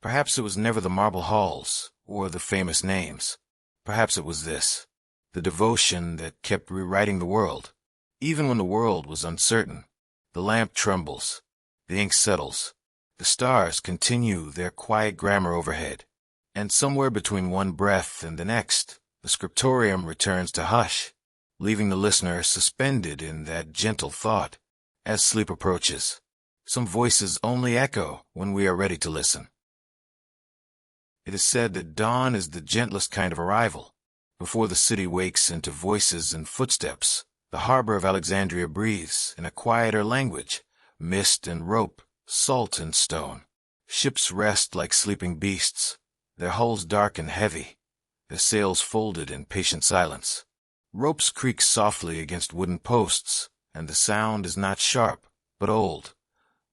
[SPEAKER 1] Perhaps it was never the marble halls, or the famous names. Perhaps it was this, the devotion that kept rewriting the world. Even when the world was uncertain, the lamp trembles, the ink settles, the stars continue their quiet grammar overhead, and somewhere between one breath and the next, the scriptorium returns to hush, leaving the listener suspended in that gentle thought. As sleep approaches, some voices only echo when we are ready to listen. It is said that dawn is the gentlest kind of arrival. Before the city wakes into voices and footsteps, the harbor of Alexandria breathes in a quieter language, mist and rope, salt and stone. Ships rest like sleeping beasts, their hulls dark and heavy, their sails folded in patient silence. Ropes creak softly against wooden posts, and the sound is not sharp, but old.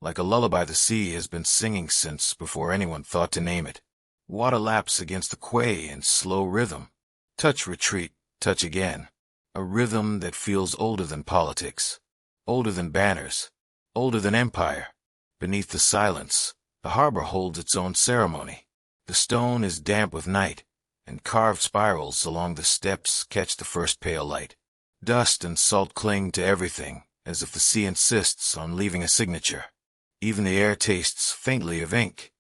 [SPEAKER 1] Like a lullaby the sea has been singing since before anyone thought to name it. Water laps against the quay in slow rhythm. Touch retreat, touch again. A rhythm that feels older than politics, older than banners, older than empire. Beneath the silence, the harbor holds its own ceremony. The stone is damp with night, and carved spirals along the steps catch the first pale light. Dust and salt cling to everything, as if the sea insists on leaving a signature. Even the air tastes faintly of ink,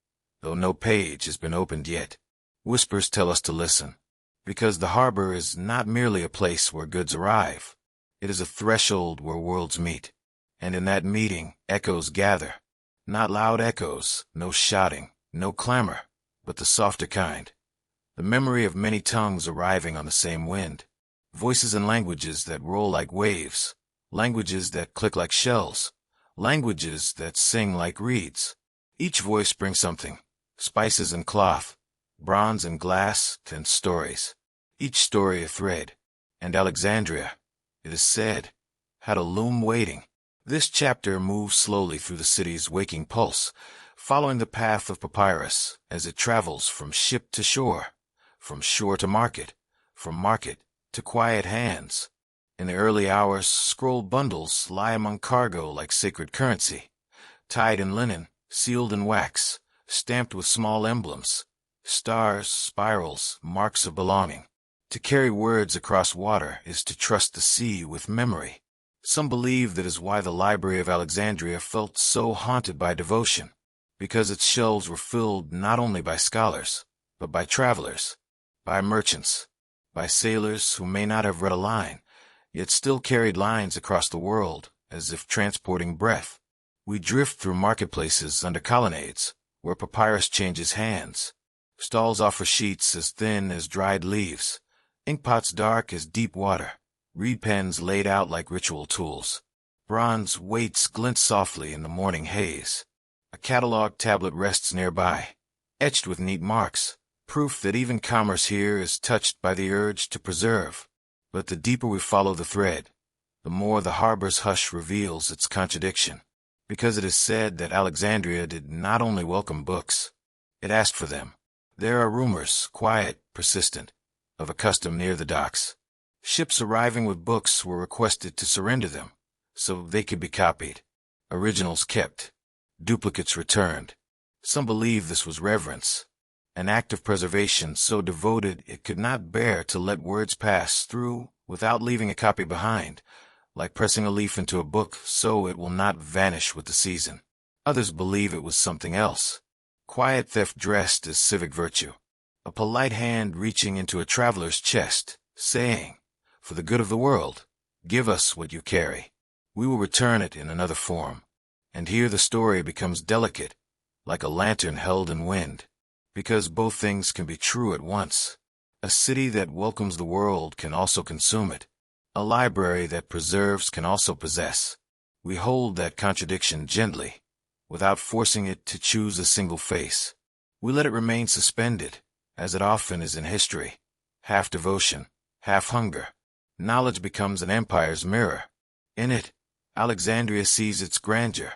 [SPEAKER 1] though no page has been opened yet. Whispers tell us to listen, because the harbor is not merely a place where goods arrive. It is a threshold where worlds meet, and in that meeting, echoes gather. Not loud echoes, no shouting, no clamor, but the softer kind. The memory of many tongues arriving on the same wind. Voices and languages that roll like waves. Languages that click like shells. Languages that sing like reeds. Each voice brings something. Spices and cloth. Bronze and glass, and stories. Each story a thread. And Alexandria, it is said, had a loom waiting. This chapter moves slowly through the city's waking pulse, following the path of papyrus as it travels from ship to shore, from shore to market, from market to quiet hands. In the early hours, scroll bundles lie among cargo like sacred currency, tied in linen, sealed in wax, stamped with small emblems, stars, spirals, marks of belonging. To carry words across water is to trust the sea with memory. Some believe that is why the Library of Alexandria felt so haunted by devotion, because its shelves were filled not only by scholars, but by travelers, by merchants, by sailors who may not have read a line, yet still carried lines across the world as if transporting breath. We drift through marketplaces under colonnades, where papyrus changes hands. Stalls offer sheets as thin as dried leaves, inkpots dark as deep water, reed pens laid out like ritual tools. Bronze weights glint softly in the morning haze. A catalog tablet rests nearby, etched with neat marks, proof that even commerce here is touched by the urge to preserve. But the deeper we follow the thread, the more the harbor's hush reveals its contradiction, because it is said that Alexandria did not only welcome books, it asked for them. There are rumors, quiet, persistent, of a custom near the docks. Ships arriving with books were requested to surrender them, so they could be copied. Originals kept. Duplicates returned. Some believe this was reverence, an act of preservation so devoted it could not bear to let words pass through without leaving a copy behind, like pressing a leaf into a book so it will not vanish with the season. Others believe it was something else. Quiet theft dressed as civic virtue. A polite hand reaching into a traveler's chest, saying, "For the good of the world, give us what you carry. We will return it in another form." And here the story becomes delicate, like a lantern held in wind, because both things can be true at once. A city that welcomes the world can also consume it. A library that preserves can also possess. We hold that contradiction gently, without forcing it to choose a single face. We let it remain suspended, as it often is in history, half devotion, half hunger. Knowledge becomes an empire's mirror. In it, Alexandria sees its grandeur,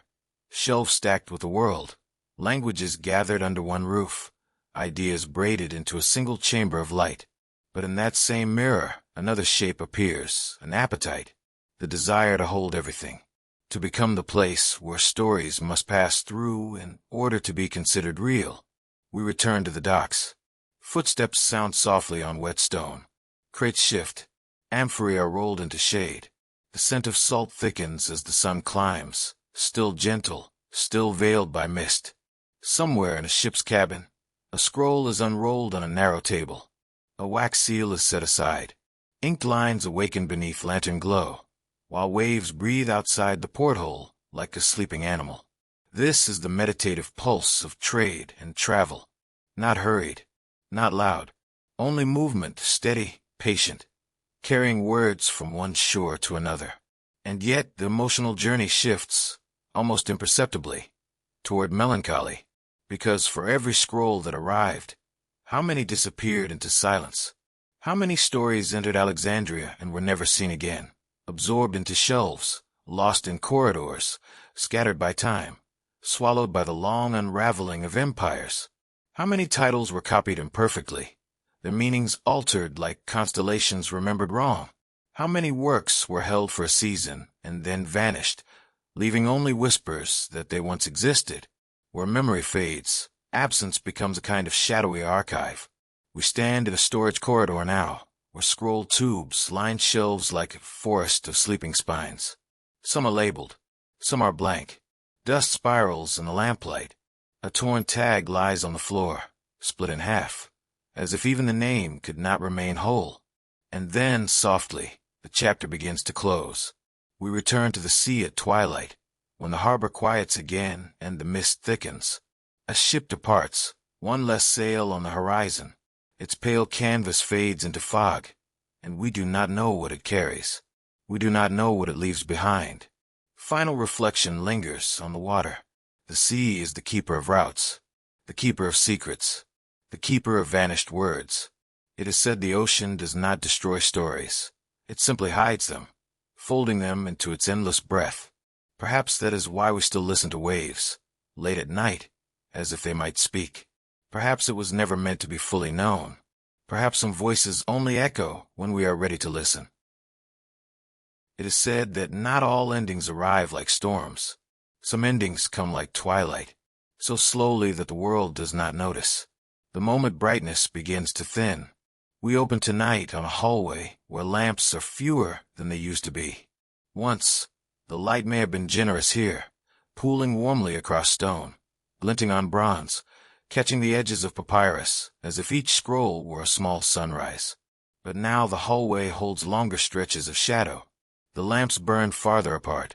[SPEAKER 1] shelves stacked with the world, languages gathered under one roof, ideas braided into a single chamber of light. But in that same mirror, another shape appears, an appetite, the desire to hold everything, to become the place where stories must pass through in order to be considered real. We return to the docks. Footsteps sound softly on wet stone. Crates shift. Amphorae are rolled into shade. The scent of salt thickens as the sun climbs, still gentle, still veiled by mist. Somewhere in a ship's cabin, a scroll is unrolled on a narrow table. A wax seal is set aside. Inked lines awaken beneath lantern glow, while waves breathe outside the porthole like a sleeping animal. This is the meditative pulse of trade and travel. Not hurried, not loud, only movement, steady, patient, carrying words from one shore to another. And yet the emotional journey shifts, almost imperceptibly, toward melancholy, because for every scroll that arrived, how many disappeared into silence? How many stories entered Alexandria and were never seen again, absorbed into shelves, lost in corridors, scattered by time, swallowed by the long unraveling of empires? How many titles were copied imperfectly, their meanings altered like constellations remembered wrong? How many works were held for a season and then vanished, leaving only whispers that they once existed? Where memory fades, absence becomes a kind of shadowy archive. We stand in a storage corridor now, where scroll tubes line shelves like a forest of sleeping spines. Some are labeled, some are blank, Dust spirals in the lamplight. A torn tag lies on the floor, split in half, as if even the name could not remain whole. And then, softly, the chapter begins to close. We return to the sea at twilight, when the harbor quiets again and the mist thickens. A ship departs, one less sail on the horizon. Its pale canvas fades into fog, and we do not know what it carries. We do not know what it leaves behind. Final reflection lingers on the water. The sea is the keeper of routes, the keeper of secrets, the keeper of vanished words. It is said the ocean does not destroy stories. It simply hides them, folding them into its endless breath. Perhaps that is why we still listen to waves, late at night, as if they might speak. Perhaps it was never meant to be fully known. Perhaps some voices only echo when we are ready to listen. It is said that not all endings arrive like storms. Some endings come like twilight, so slowly that the world does not notice. The moment brightness begins to thin. We open tonight on a hallway where lamps are fewer than they used to be. Once, the light may have been generous here, pooling warmly across stone, glinting on bronze, catching the edges of papyrus, as if each scroll were a small sunrise. But now the hallway holds longer stretches of shadow. The lamps burn farther apart,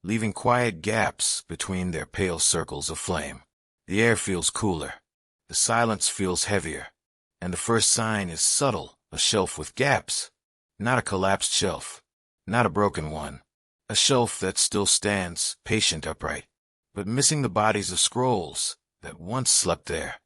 [SPEAKER 1] leaving quiet gaps between their pale circles of flame. The air feels cooler. The silence feels heavier. And the first sign is subtle, a shelf with gaps. Not a collapsed shelf. Not a broken one. A shelf that still stands, patient upright, but missing the bodies of scrolls that once slept there.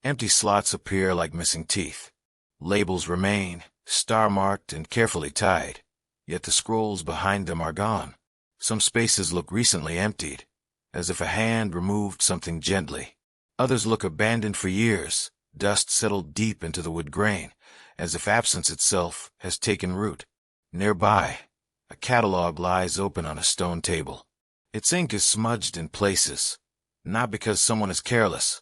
[SPEAKER 1] Empty slots appear like missing teeth. Labels remain, star-marked and carefully tied, yet the scrolls behind them are gone. Some spaces look recently emptied, as if a hand removed something gently. Others look abandoned for years, dust settled deep into the wood grain, as if absence itself has taken root. Nearby, a catalog lies open on a stone table. Its ink is smudged in places, not because someone is careless,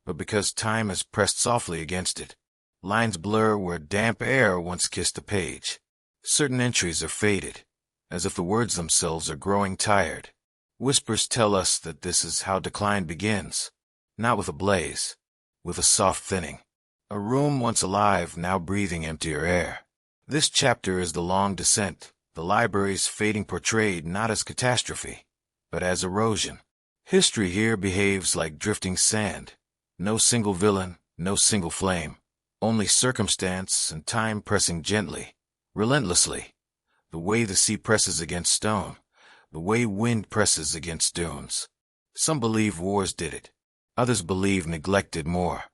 [SPEAKER 1] but because time has pressed softly against it. Lines blur where damp air once kissed the page. Certain entries are faded, as if the words themselves are growing tired. Whispers tell us that this is how decline begins, not with a blaze, with a soft thinning. A room once alive, now breathing emptier air. This chapter is the long descent, the library's fading portrayed not as catastrophe, but as erosion. History here behaves like drifting sand. No single villain, no single flame. Only circumstance and time pressing gently, relentlessly. The way the sea presses against stone, the way wind presses against dunes. Some believe wars did it. Others believe neglect did more.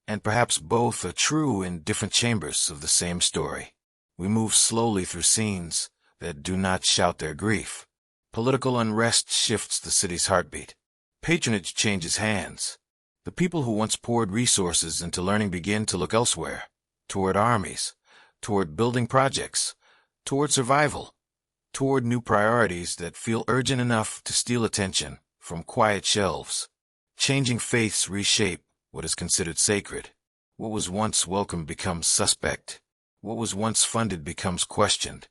[SPEAKER 1] And perhaps both are true in different chambers of the same story. We move slowly through scenes that do not shout their grief. Political unrest shifts the city's heartbeat. Patronage changes hands. The people who once poured resources into learning begin to look elsewhere, toward armies, toward building projects, toward survival, toward new priorities that feel urgent enough to steal attention from quiet shelves. Changing faiths reshape what is considered sacred. What was once welcome becomes suspect. What was once funded becomes questioned.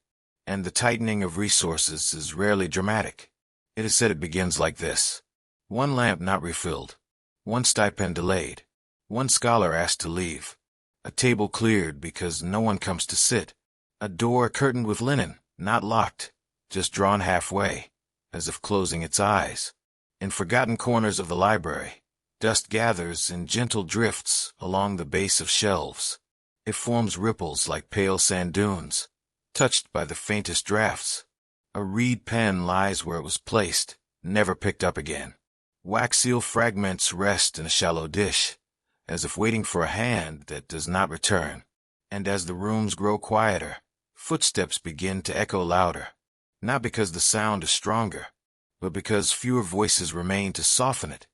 [SPEAKER 1] And the tightening of resources is rarely dramatic. It is said it begins like this. One lamp not refilled. One stipend delayed. One scholar asked to leave. A table cleared because no one comes to sit. A door curtained with linen, not locked, just drawn halfway, as if closing its eyes. In forgotten corners of the library, dust gathers in gentle drifts along the base of shelves. It forms ripples like pale sand dunes, touched by the faintest drafts. A reed pen lies where it was placed, never picked up again. Wax seal fragments rest in a shallow dish, as if waiting for a hand that does not return. And as the rooms grow quieter, footsteps begin to echo louder, not because the sound is stronger, but because fewer voices remain to soften it.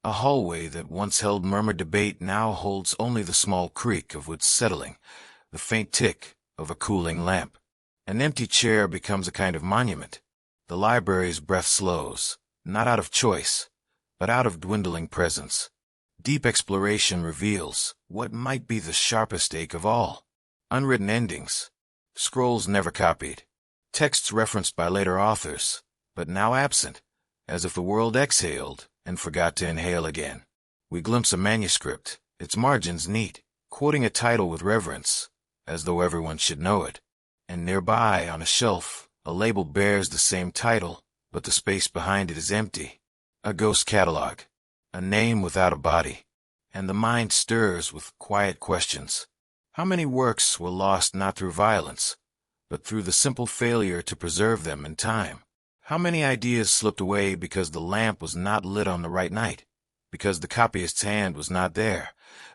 [SPEAKER 1] A hallway that once held murmured debate now holds only the small creak of wood settling, the faint tick of a cooling lamp. An empty chair becomes a kind of monument. The library's breath slows, not out of choice, but out of dwindling presence. Deep exploration reveals what might be the sharpest ache of all. Unwritten endings. Scrolls never copied. Texts referenced by later authors, but now absent, as if the world exhaled and forgot to inhale again. We glimpse a manuscript, its margins neat, quoting a title with reverence, as though everyone should know it. And nearby, on a shelf, a label bears the same title, but the space behind it is empty. A ghost catalog, a name without a body. And the mind stirs with quiet questions. How many works were lost not through violence, but through the simple failure to preserve them in time? How many ideas slipped away because the lamp was not lit on the right night, because the copyist's hand was not there,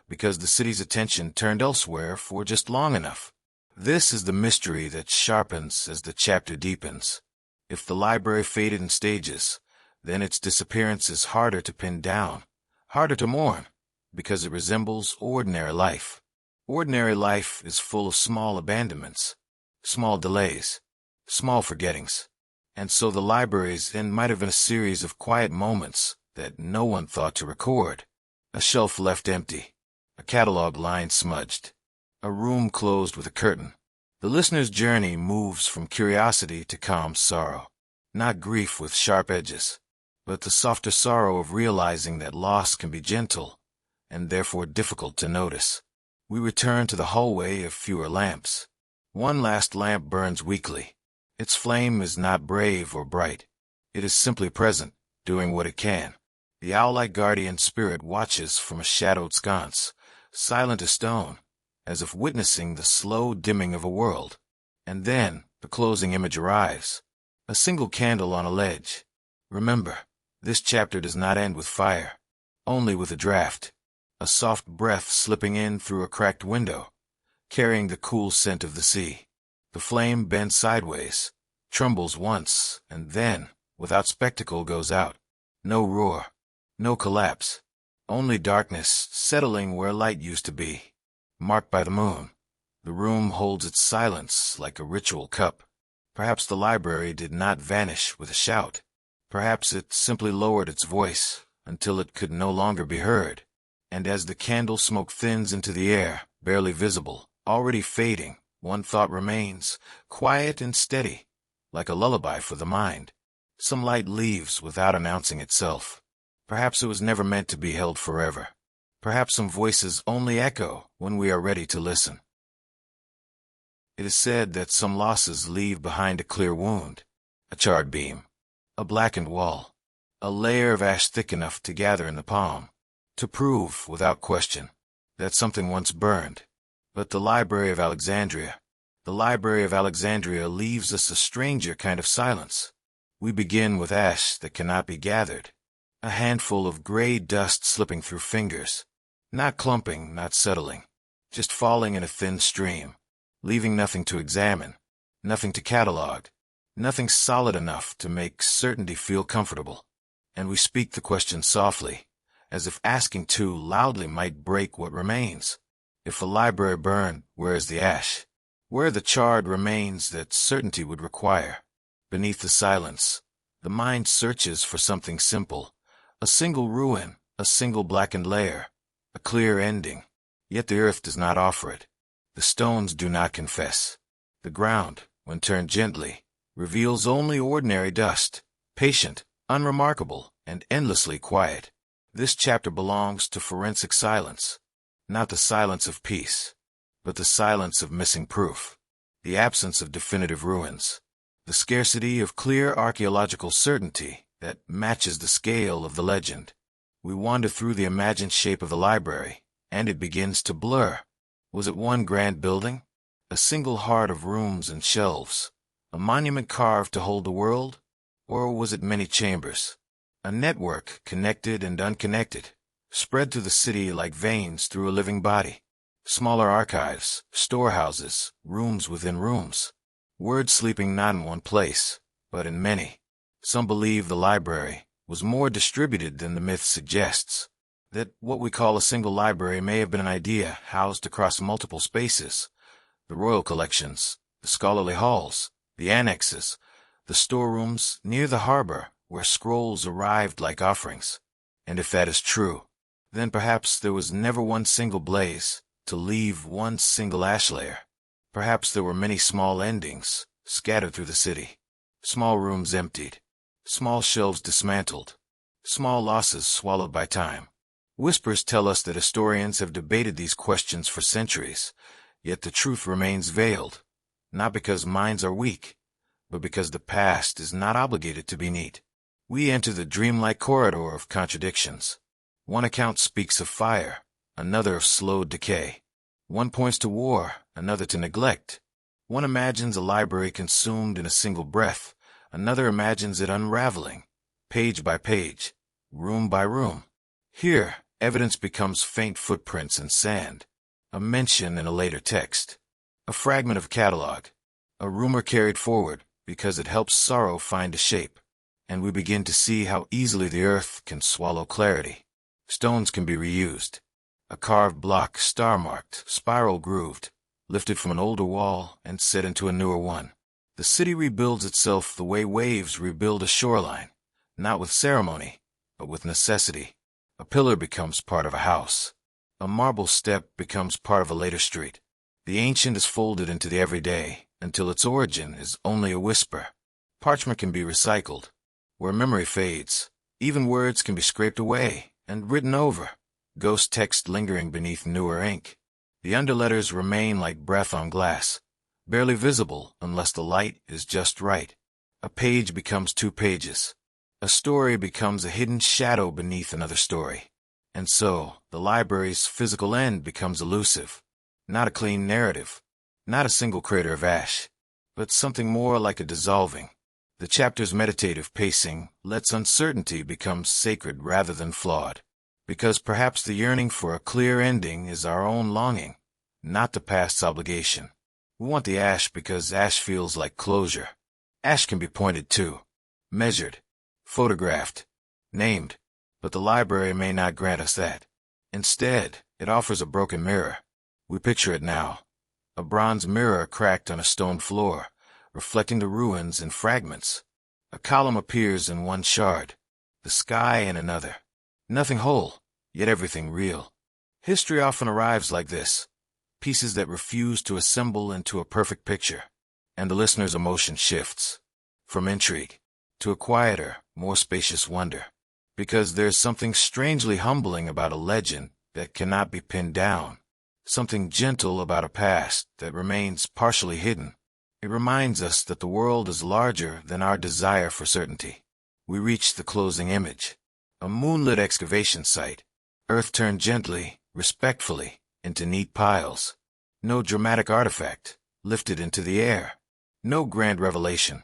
[SPEAKER 1] because the city's attention turned elsewhere for just long enough? This is the mystery that sharpens as the chapter deepens. If the library faded in stages, then its disappearance is harder to pin down, harder to mourn, because it resembles ordinary life. Ordinary life is full of small abandonments, small delays, small forgettings. And so the library's end might have been a series of quiet moments that no one thought to record. A shelf left empty, a catalog line smudged, a room closed with a curtain. The listener's journey moves from curiosity to calm sorrow, not grief with sharp edges, but the softer sorrow of realizing that loss can be gentle and therefore difficult to notice. We return to the hallway of fewer lamps. One last lamp burns weakly. Its flame is not brave or bright. It is simply present, doing what it can. The owl-like guardian spirit watches from a shadowed sconce, silent as stone, as if witnessing the slow dimming of a world. And then the closing image arrives. A single candle on a ledge. Remember, this chapter does not end with fire, only with a draft. A soft breath slipping in through a cracked window, carrying the cool scent of the sea. The flame bends sideways, trembles once, and then, without spectacle, goes out. No roar, no collapse, only darkness settling where light used to be. Marked by the moon, the room holds its silence like a ritual cup. Perhaps the library did not vanish with a shout. Perhaps it simply lowered its voice until it could no longer be heard. And as the candle smoke thins into the air, barely visible, already fading, one thought remains, quiet and steady, like a lullaby for the mind. Some light leaves without announcing itself. Perhaps it was never meant to be held forever. Perhaps some voices only echo when we are ready to listen. It is said that some losses leave behind a clear wound, a charred beam, a blackened wall, a layer of ash thick enough to gather in the palm, to prove, without question, that something once burned. But the Library of Alexandria leaves us a stranger kind of silence. We begin with ash that cannot be gathered, a handful of gray dust slipping through fingers, not clumping, not settling, just falling in a thin stream, leaving nothing to examine, nothing to catalog, nothing solid enough to make certainty feel comfortable. And we speak the question softly, as if asking too loudly might break what remains. If the library burned, where is the ash? Where are the charred remains that certainty would require? Beneath the silence, the mind searches for something simple, a single ruin, a single blackened layer, a clear ending. Yet the earth does not offer it. The stones do not confess. The ground, when turned gently, reveals only ordinary dust, patient, unremarkable, and endlessly quiet. This chapter belongs to forensic silence. Not the silence of peace, but the silence of missing proof, the absence of definitive ruins, the scarcity of clear archaeological certainty that matches the scale of the legend. We wander through the imagined shape of the library, and it begins to blur. Was it one grand building? A single heart of rooms and shelves? A monument carved to hold the world? Or was it many chambers? A network connected and unconnected, spread through the city like veins through a living body. Smaller archives, storehouses, rooms within rooms. Words sleeping not in one place, but in many. Some believe the library was more distributed than the myth suggests, that what we call a single library may have been an idea housed across multiple spaces. The royal collections, the scholarly halls, the annexes, the storerooms near the harbor where scrolls arrived like offerings. And if that is true, then perhaps there was never one single blaze to leave one single ash layer. Perhaps there were many small endings scattered through the city, small rooms emptied, Small shelves dismantled. Small losses swallowed by time. Whispers tell us that historians have debated these questions for centuries, yet the truth remains veiled, not because minds are weak, but because the past is not obligated to be neat. We enter the dreamlike corridor of contradictions. One account speaks of fire, another of slowed decay. One points to war, another to neglect. One imagines a library consumed in a single breath, another imagines it unraveling, page by page, room by room. Here, evidence becomes faint footprints in sand, a mention in a later text, a fragment of catalog, a rumor carried forward because it helps sorrow find a shape, and we begin to see how easily the earth can swallow clarity. Stones can be reused. A carved block, star-marked, spiral-grooved, lifted from an older wall and set into a newer one. The city rebuilds itself the way waves rebuild a shoreline, not with ceremony, but with necessity. A pillar becomes part of a house. A marble step becomes part of a later street. The ancient is folded into the everyday, until its origin is only a whisper. Parchment can be recycled. Where memory fades, even words can be scraped away and written over, ghost text lingering beneath newer ink. The underletters remain like breath on glass, barely visible unless the light is just right. A page becomes 2 pages. A story becomes a hidden shadow beneath another story. And so, the library's physical end becomes elusive. Not a clean narrative, not a single crater of ash, but something more like a dissolving. The chapter's meditative pacing lets uncertainty become sacred rather than flawed, because perhaps the yearning for a clear ending is our own longing, not the past's obligation. We want the ash because ash feels like closure. Ash can be pointed to, measured, photographed, named, but the library may not grant us that. Instead, it offers a broken mirror. We picture it now, a bronze mirror cracked on a stone floor, reflecting the ruins in fragments. A column appears in one shard, the sky in another. Nothing whole, yet everything real. History often arrives like this, pieces that refuse to assemble into a perfect picture, and the listener's emotion shifts, from intrigue to a quieter, more spacious wonder, because there's something strangely humbling about a legend that cannot be pinned down, something gentle about a past that remains partially hidden. It reminds us that the world is larger than our desire for certainty. We reach the closing image, a moonlit excavation site, earth turned gently, respectfully, into neat piles. No dramatic artifact, lifted into the air. No grand revelation.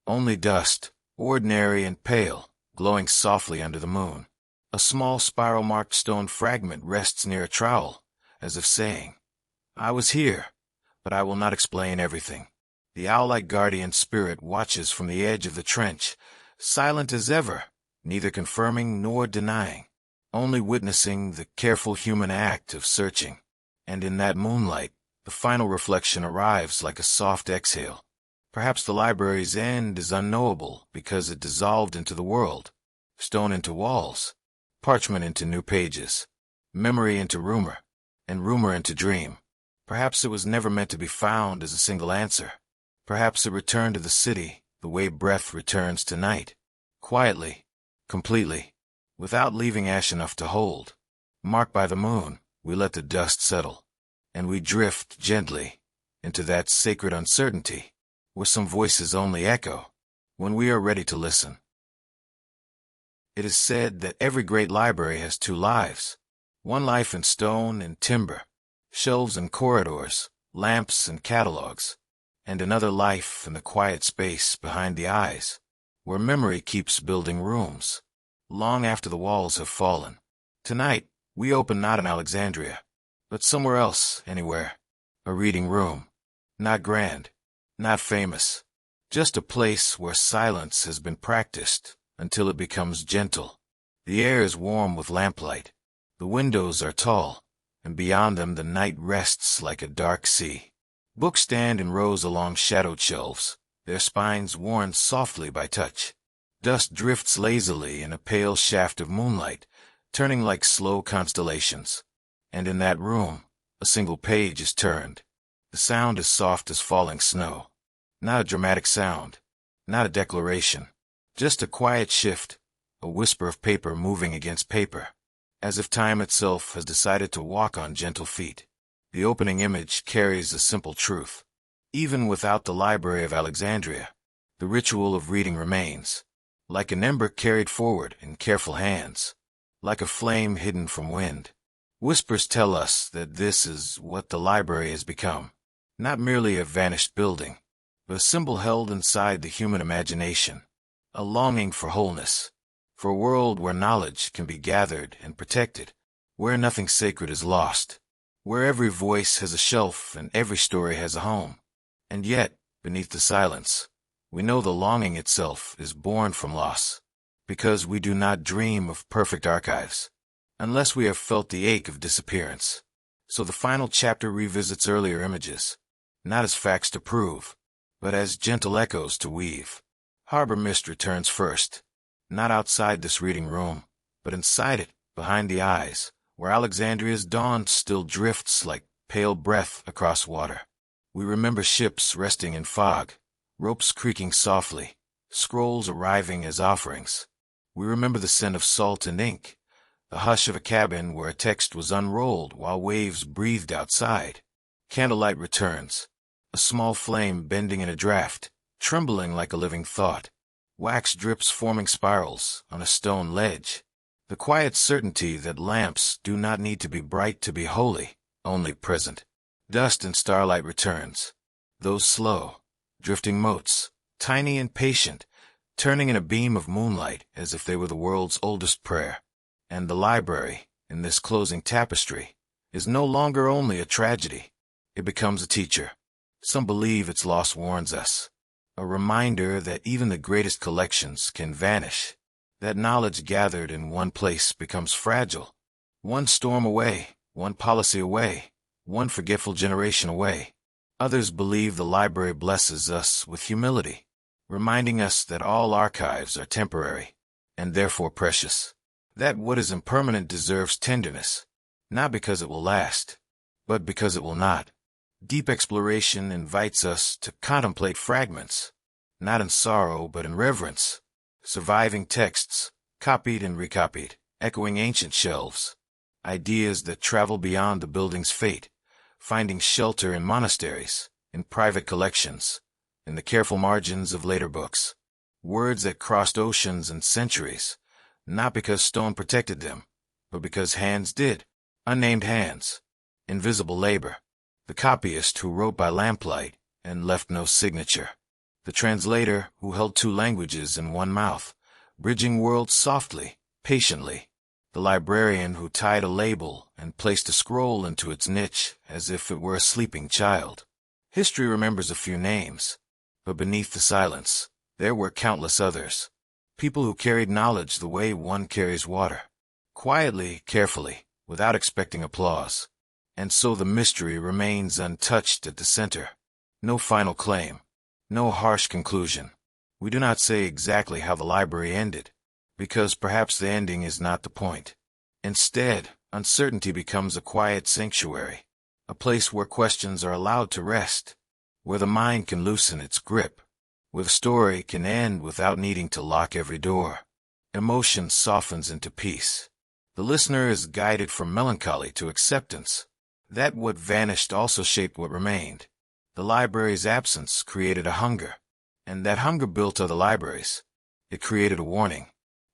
[SPEAKER 1] Only dust, ordinary and pale, glowing softly under the moon. A small spiral-marked stone fragment rests near a trowel, as if saying, "I was here, but I will not explain everything." The owl-like guardian spirit watches from the edge of the trench, silent as ever, neither confirming nor denying, only witnessing the careful human act of searching. And in that moonlight, the final reflection arrives like a soft exhale. Perhaps the library's end is unknowable because it dissolved into the world, stone into walls, parchment into new pages, memory into rumor, and rumor into dream. Perhaps it was never meant to be found as a single answer. Perhaps it returned to the city the way breath returns to night, quietly, completely, without leaving ash enough to hold. Marked by the moon, we let the dust settle, and we drift gently into that sacred uncertainty where some voices only echo when we are ready to listen. It is said that every great library has 2 lives, one life in stone and timber, shelves and corridors, lamps and catalogs, and another life in the quiet space behind the eyes, where memory keeps building rooms, long after the walls have fallen. Tonight, we open not in Alexandria, but somewhere else, anywhere. A reading room. Not grand, not famous, just a place where silence has been practiced until it becomes gentle. The air is warm with lamplight. The windows are tall, and beyond them the night rests like a dark sea. Books stand in rows along shadowed shelves, their spines worn softly by touch. Dust drifts lazily in a pale shaft of moonlight, turning like slow constellations. And in that room, a single page is turned. The sound is soft as falling snow. Not a dramatic sound, not a declaration, Just a quiet shift, a whisper of paper moving against paper, as if time itself has decided to walk on gentle feet. The opening image carries a simple truth. Even without the Library of Alexandria, the ritual of reading remains, like an ember carried forward in careful hands, like a flame hidden from wind. Whispers tell us that this is what the library has become, not merely a vanished building, but a symbol held inside the human imagination, a longing for wholeness, for a world where knowledge can be gathered and protected, where nothing sacred is lost, where every voice has a shelf and every story has a home. And yet, beneath the silence, we know the longing itself is born from loss, because we do not dream of perfect archives, unless we have felt the ache of disappearance. So the final chapter revisits earlier images, not as facts to prove, but as gentle echoes to weave. Harbor mist returns first, not outside this reading room, but inside it, behind the eyes, where Alexandria's dawn still drifts like pale breath across water. We remember ships resting in fog, ropes creaking softly, scrolls arriving as offerings. We remember the scent of salt and ink, the hush of a cabin where a text was unrolled while waves breathed outside. Candlelight returns, a small flame bending in a draught, trembling like a living thought. Wax drips forming spirals on a stone ledge. The quiet certainty that lamps do not need to be bright to be holy, only present. Dust and starlight returns, those slow, drifting motes, tiny and patient, turning in a beam of moonlight as if they were the world's oldest prayer. And the library, in this closing tapestry, is no longer only a tragedy. It becomes a teacher. Some believe its loss warns us, a reminder that even the greatest collections can vanish, that knowledge gathered in one place becomes fragile. One storm away, one policy away, one forgetful generation away. Others believe the library blesses us with humility, reminding us that all archives are temporary, and therefore precious, that what is impermanent deserves tenderness, not because it will last, but because it will not. Deep exploration invites us to contemplate fragments, not in sorrow but in reverence, surviving texts, copied and recopied, echoing ancient shelves, ideas that travel beyond the building's fate, finding shelter in monasteries, in private collections, in the careful margins of later books. Words that crossed oceans and centuries, not because stone protected them, but because hands did, unnamed hands, invisible labor. The copyist who wrote by lamplight and left no signature. The translator who held two languages in one mouth, bridging worlds softly, patiently. The librarian who tied a label and placed a scroll into its niche as if it were a sleeping child. History remembers a few names, but beneath the silence, there were countless others. People who carried knowledge the way one carries water. Quietly, carefully, without expecting applause. And so the mystery remains untouched at the center. No final claim. No harsh conclusion. We do not say exactly how the library ended, because perhaps the ending is not the point. Instead, uncertainty becomes a quiet sanctuary, a place where questions are allowed to rest, where the mind can loosen its grip, where the story can end without needing to lock every door. Emotion softens into peace. The listener is guided from melancholy to acceptance, that what vanished also shaped what remained. The library's absence created a hunger, and that hunger built other libraries. It created a warning,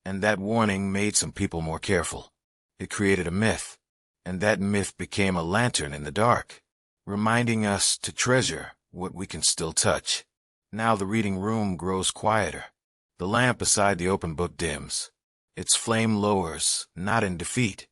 [SPEAKER 1] and that warning made some people more careful. It created a myth, and that myth became a lantern in the dark, reminding us to treasure what we can still touch. Now the reading room grows quieter. The lamp beside the open book dims. Its flame lowers, not in defeat,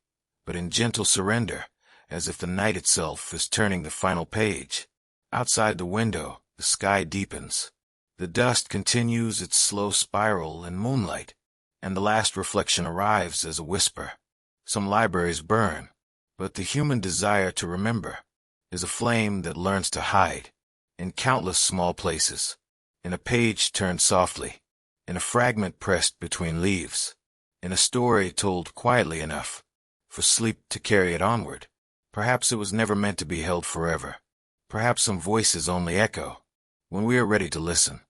[SPEAKER 1] but in gentle surrender, as if the night itself is turning the final page. Outside the window, the sky deepens. The dust continues its slow spiral in moonlight, and the last reflection arrives as a whisper. Some libraries burn, but the human desire to remember is a flame that learns to hide in countless small places, in a page turned softly, in a fragment pressed between leaves, in a story told quietly enough for sleep to carry it onward. Perhaps it was never meant to be held forever. Perhaps some voices only echo when we are ready to listen.